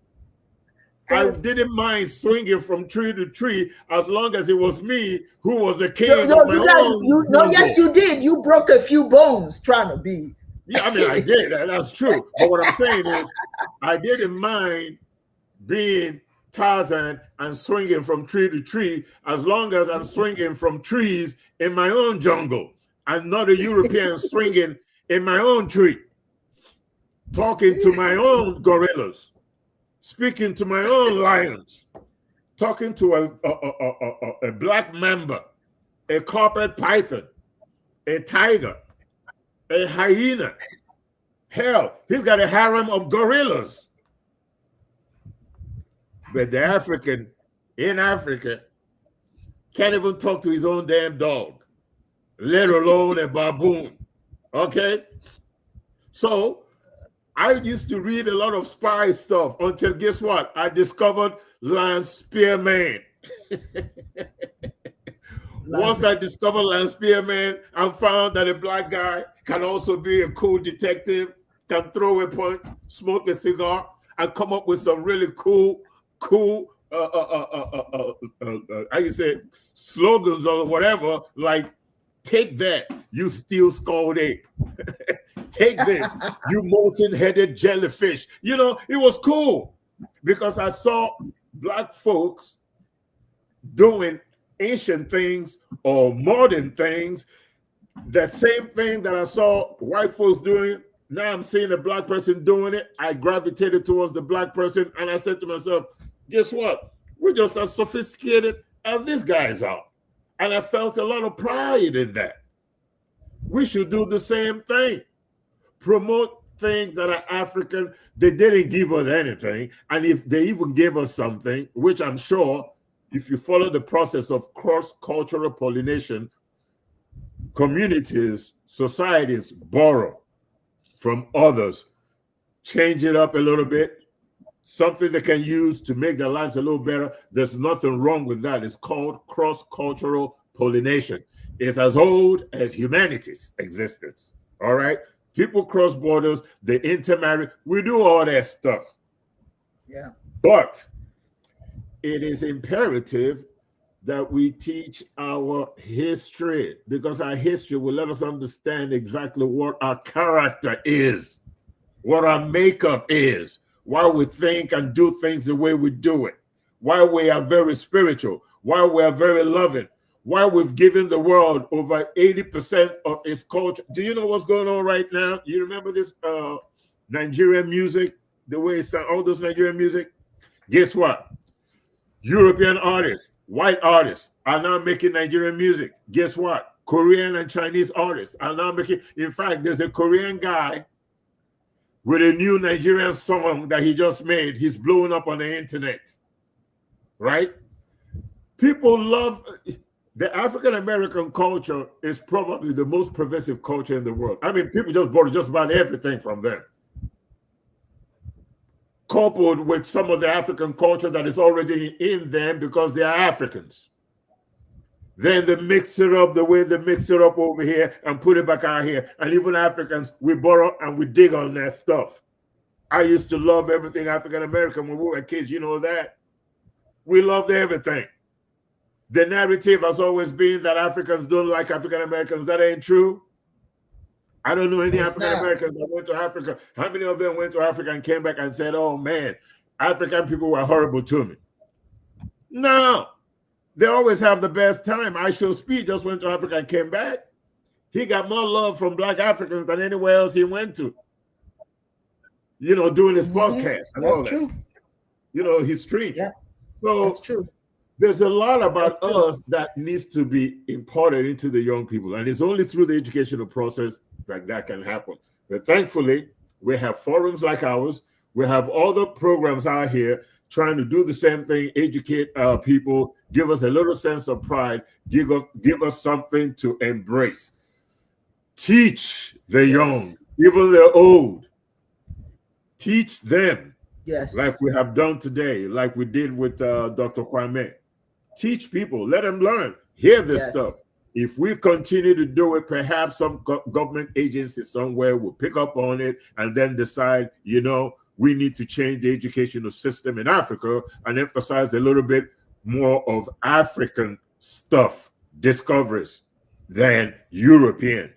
I didn't mind swinging from tree to tree as long as it was me who was the king No, of my own. no, yes, you did. You broke a few bones trying to be. Yeah, I mean, I did. That's true. But what I'm saying is, I didn't mind being Tarzan and swinging from tree to tree as long as I'm swinging from trees in my own jungle and not a European swinging in my own tree, talking to my own gorillas, speaking to my own lions, talking to a black mamba, a carpet python, a tiger, a hyena. Hell, he's got a harem of gorillas. But the African in Africa can't even talk to his own damn dog, let alone a baboon. Okay? So I used to read a lot of spy stuff until, guess what? I discovered Lance Spearman. Once I discovered Lance Spearman, I found that a black guy can also be a cool detective, can throw a point, smoke a cigar, and come up with some really cool, how you say, slogans or whatever, like, take that, you steel skulled ape. Take this, you molten-headed jellyfish. You know, it was cool because I saw black folks doing ancient things or modern things. The same thing that I saw white folks doing, now I'm seeing a black person doing it. I gravitated towards the black person and I said to myself, guess what? We're just as sophisticated as these guys are. And I felt a lot of pride in that. We should do the same thing. Promote things that are African. They didn't give us anything. And if they even gave us something, which I'm sure, if you follow the process of cross-cultural pollination, communities, societies borrow from others, change it up a little bit, something they can use to make their lives a little better. There's nothing wrong with that. It's called cross-cultural pollination. It's as old as humanity's existence. All right? People cross borders, they intermarry. We do all that stuff. Yeah. But it is imperative that we teach our history, because our history will let us understand exactly what our character is, what our makeup is, why we think and do things the way we do it, why we are very spiritual, why we are very loving, why we've given the world over 80% of its culture. Do you know what's going on right now? You remember this Nigerian music, the way it sounds, all those Nigerian music? Guess what? European artists, white artists are now making Nigerian music. Guess what? Korean and Chinese artists are now making, in fact, there's a Korean guy with a new Nigerian song that he just made. He's blowing up on the internet, right? People love, the African-American culture is probably the most pervasive culture in the world. I mean, people just borrow just about everything from them, coupled with some of the African culture that is already in them because they are Africans. Then they mix it up the way they mix it up over here and put it back out here. And even Africans, we borrow and we dig on that stuff. I used to love everything African-American when we were kids, you know that? We loved everything. The narrative has always been that Africans don't like African-Americans. That ain't true. I don't know any African-Americans that went to Africa. How many of them went to Africa and came back and said, oh man, African people were horrible to me? No. They always have the best time. I Show Speed just went to Africa and came back. He got more love from Black Africans than anywhere else he went to. You know, doing his podcast and all that. You know, his stream. Yeah, so that's true. There's a lot about us that needs to be imparted into the young people. And it's only through the educational process that that can happen. But thankfully, we have forums like ours. We have other programs out here trying to do the same thing, educate our people, give us a little sense of pride, give us something to embrace. Teach the young, even the old. Teach them. Yes. Like we have done today, like we did with Dr. Kwame. Teach people, let them learn, hear this stuff. If we continue to do it, perhaps some government agency somewhere will pick up on it and then decide, you know, we need to change the educational system in Africa and emphasize a little bit more of African stuff, discoveries, than European.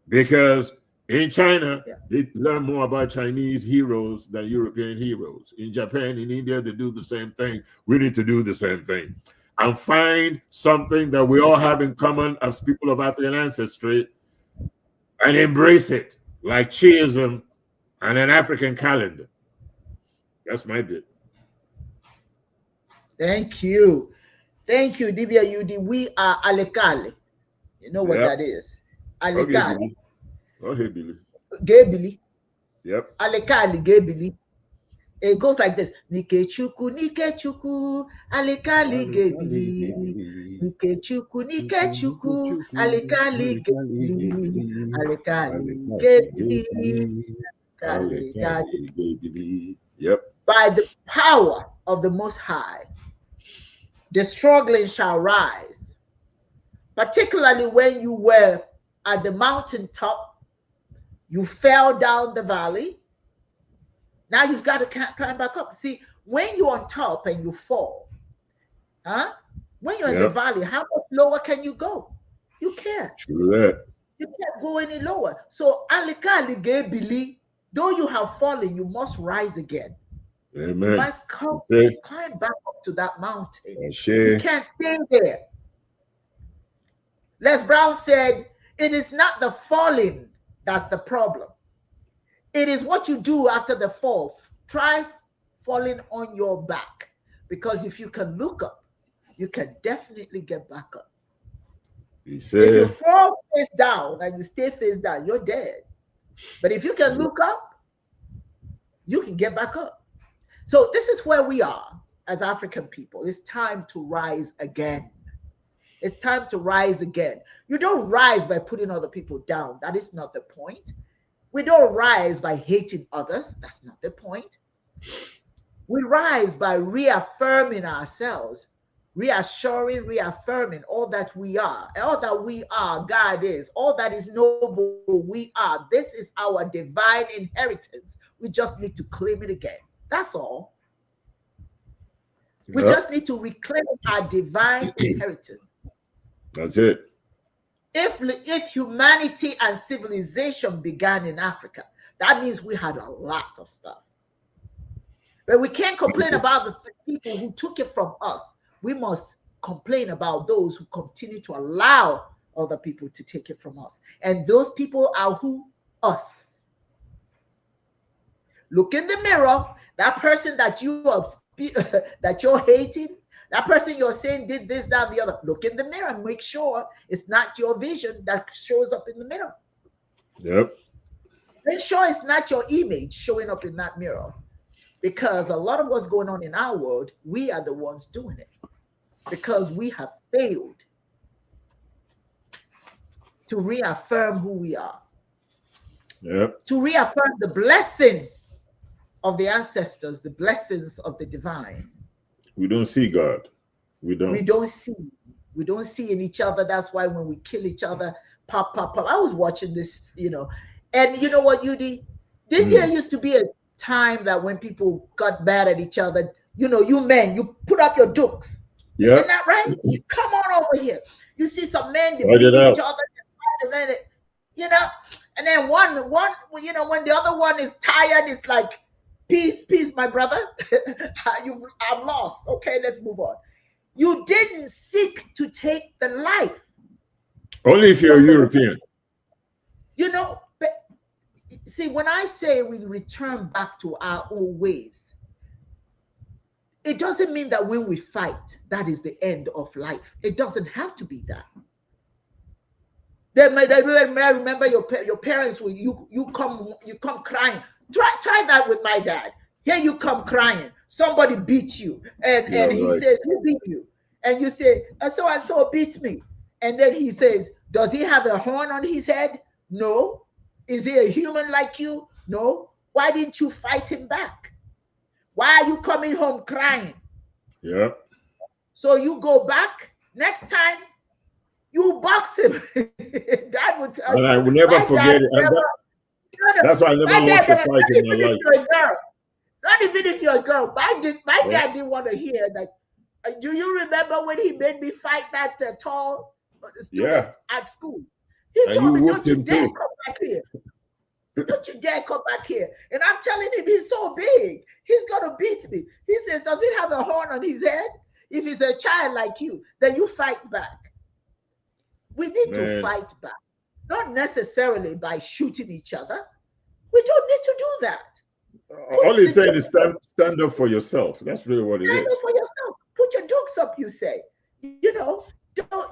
Because in China, they learn more about Chinese heroes than European heroes. In Japan, in India, they do the same thing. We need to do the same thing and find something that we all have in common as people of African ancestry and embrace it, like Chiism and an African calendar. That's my bit. Thank you. Thank you, Dibia UD. We are Alekale. You know what that is? Alekale. Okay, Billy. Gebili. Yep. Alekali Gebili. It goes like this. Nikechuku, Nikechuku, Alekali Gebili. Nikechuku, Nikechuku, Alekali Gebili. Alekali Gebili. Yep. By the power of the Most High, the struggling shall rise. Particularly when you were at the mountaintop, you fell down the valley. Now you've got to climb back up. See, when you're on top and you fall, when you're in the valley, how much lower can you go? You can't. True. You can't go any lower. So, Alikali Gebili, though you have fallen, you must rise again. Amen. You must climb back up to that mountain. You can't stay there. Les Brown said, it is not the falling that's the problem. It is what you do after the fall. Try falling on your back, because if you can look up, you can definitely get back up. If you fall face down and you stay face down, you're dead. But if you can look up, you can get back up. So this is where we are as African people. It's time to rise again. It's time to rise again. You don't rise by putting other people down. That is not the point. We don't rise by hating others. That's not the point. We rise by reaffirming ourselves, reaffirming all that we are, all that we are, God is, all that is noble, we are. This is our divine inheritance. We just need to claim it again. That's all. We just need to reclaim our divine inheritance. That's it. If humanity and civilization began in Africa, that means we had a lot of stuff. But we can't complain about the people who took it from us. We must complain about those who continue to allow other people to take it from us. And those people are who? Us. Look in the mirror. That person that you're hating, that person you're saying did this, that, the other. Look in the mirror and make sure it's not your vision that shows up in the mirror. Yep. Make sure it's not your image showing up in that mirror. Because a lot of what's going on in our world, we are the ones doing it. Because we have failed to reaffirm who we are. Yep. To reaffirm the blessing of the ancestors, the blessings of the divine. We don't see God. We don't see in each other. That's why when we kill each other, pop. I was watching this, and you know what, UD? There used to be a time that when people got mad at each other, you men, you put up your dukes. Yeah. Isn't that right? Come on over here. You see some men, they beat each other, and then one, when the other one is tired, it's like, peace, my brother. I'm lost. Okay, let's move on. You didn't seek to take the life. Only if you're European. But see, when I say we return back to our old ways, it doesn't mean that when we fight, that is the end of life. It doesn't have to be that. I remember your parents when you come crying. Try that with my dad. Here you come crying. Somebody beat you, and he says, "Who beat you?" And you say, "So and so beat me." And then he says, "Does he have a horn on his head?" No. Is he a human like you? No. Why didn't you fight him back? Why are you coming home crying? Yep. So you go back next time. You box him. Dad would tell you. And I will never forget it. That's why I never lost a fight in my life. Not even if you're a girl. My dad didn't want to hear that. Do you remember when he made me fight that tall student at school? He told me, "Don't you dare come back here. Don't you dare come back here." And I'm telling him, he's so big. He's going to beat me. He says, "Does he have a horn on his head? If he's a child like you, then you fight back." We need to fight back. Not necessarily by shooting each other. We don't need to do that. All he's saying is stand up for yourself. That's really what it is. Stand up for yourself. Put your dukes up, you say. You know,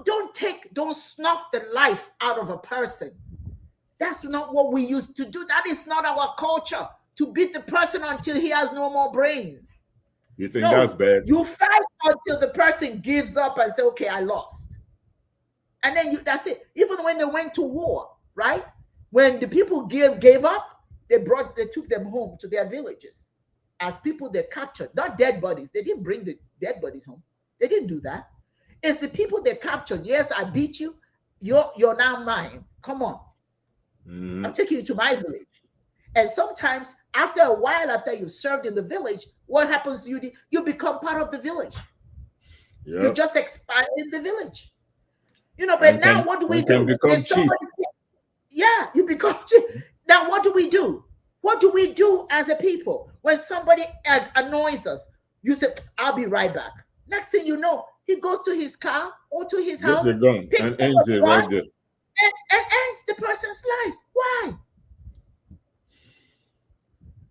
don't snuff the life out of a person. That's not what we used to do. That is not our culture, to beat the person until he has no more brains. You think that's bad? You fight until the person gives up and say, "Okay, I lost." And then that's it. Even when they went to war, right? When the people gave up, they took them home to their villages as people they captured, not dead bodies. They didn't bring the dead bodies home. They didn't do that. It's the people they captured. Yes, I beat you. You're now mine. Come on. I'm taking you to my village. And sometimes after a while, after you served in the village, what happens to you? You become part of the village. Yep. You just expand in the village. You know, but now what do we do? Become chief. Yeah, you become chief. Now what do we do? What do we do as a people? When somebody annoys us, you say, "I'll be right back." Next thing you know, he goes to his car or to his house, and ends it right there. And ends the person's life. Why?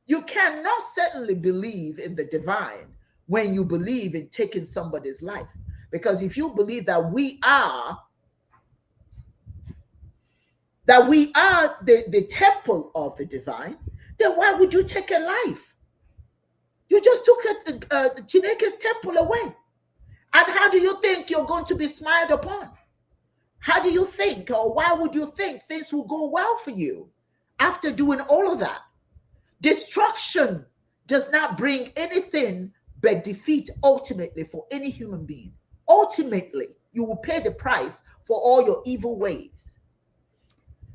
You cannot certainly believe in the divine when you believe in taking somebody's life. Because if you believe that we are the temple of the divine, then why would you take a life? You just took Chinike's temple away. And how do you think you're going to be smiled upon? How do you think, or why would you think things will go well for you after doing all of that? Destruction does not bring anything but defeat ultimately for any human being. Ultimately, you will pay the price for all your evil ways.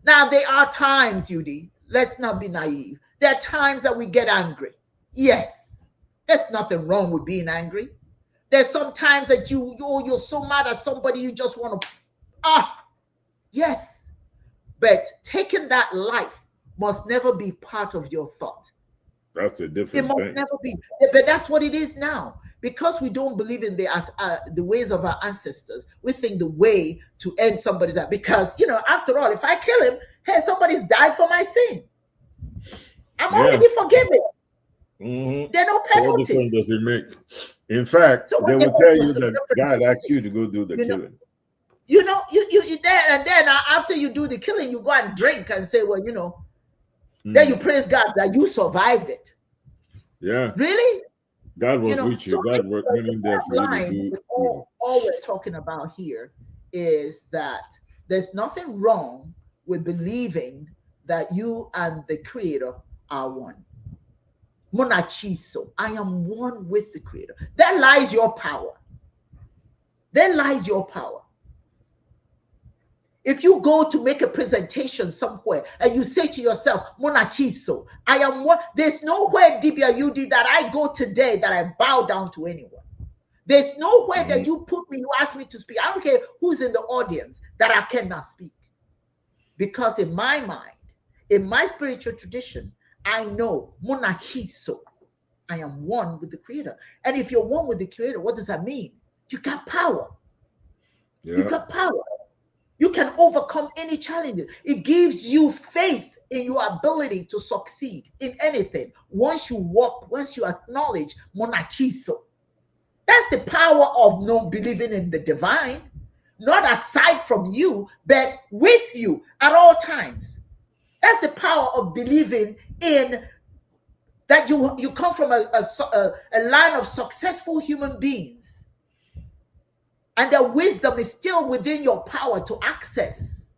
Now, there are times, Yudi, let's not be naive. There are times that we get angry. Yes, there's nothing wrong with being angry. There's some times that you're so mad at somebody, you just want to, yes. But taking that life must never be part of your thought. That's a different thing. It must never be. But that's what it is now. Because we don't believe in the ways of our ancestors, we think the way to end somebody's life. Because, you know, after all, if I kill him, hey, somebody's died for my sin. I'm already forgiven. There are no penalties. What difference does it make? In fact, they will tell you that God asked you to go do the killing. You know, you there, and then after you do the killing, you go and drink and say, well, you know, then you praise God that you survived it. Yeah. Really? God was with you. God was in there for you to do. All we're talking about here is that there's nothing wrong with believing that you and the Creator are one. Monachiso, I am one with the Creator. There lies your power. There lies your power. If you go to make a presentation somewhere and you say to yourself, Monachiso, I am one. There's nowhere, Dibia, you did that I go today that I bow down to anyone. There's nowhere that you put me, you ask me to speak. I don't care who's in the audience that I cannot speak. Because in my mind, in my spiritual tradition, I know Monachiso, I am one with the Creator. And if you're one with the Creator, what does that mean? You got power. Yeah. You got power. You can overcome any challenges. It gives you faith in your ability to succeed in anything. Once you acknowledge Monachiso. That's the power of not believing in the divine, not aside from you, but with you at all times. That's the power of believing in that you come from a line of successful human beings. And that wisdom is still within your power to access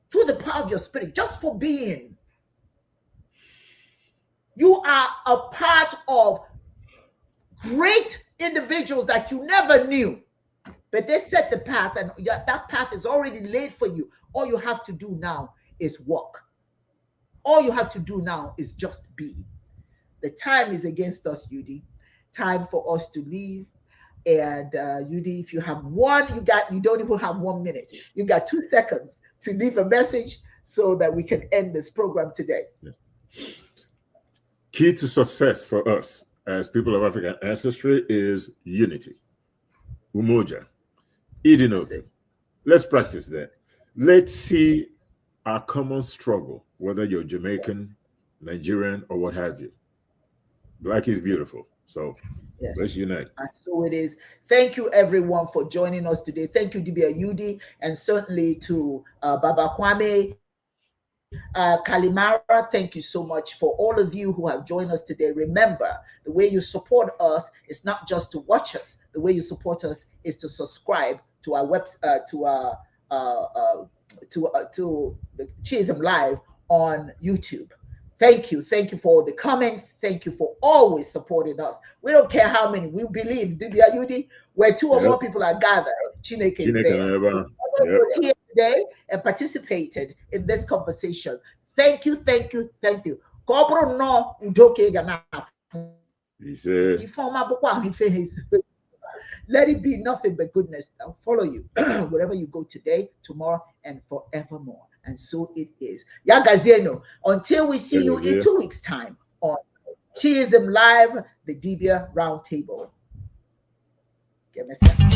to the power of your spirit, just for being. You are a part of great individuals that you never knew, but they set the path, and that path is already laid for you. All you have to do now is walk. All you have to do now is just be. The time is against us, UD. Time for us to leave. And UD, if you have you don't even have 1 minute. You got 2 seconds to leave a message so that we can end this program today. Yeah. Key to success for us as people of African ancestry is unity. Umoja. Idinotu. Let's practice that. Let's see our common struggle, whether you're Jamaican, Nigerian, or what have you. Black is beautiful. So yes, let's unite. And so it is. Thank you, everyone, for joining us today. Thank you, Dibia UD, and certainly to Baba Kwame Kalimara. Thank you so much for all of you who have joined us today. Remember, the way you support us is not just to watch us. The way you support us is to subscribe to our to the Chism Live on YouTube. Thank you for all the comments. Thank you for always supporting us. We don't care how many. We believe, Dibia Yudi, where 2 or more people are gathered, Chineke is there. So was here today and participated in this conversation. Thank you. He said, let it be nothing but goodness. I'll follow you wherever you go today, tomorrow, and forevermore. And so it is. Yagazeno, until we see you in 2 weeks' time on Chism Live, the Dibia Round Table. Give me a second.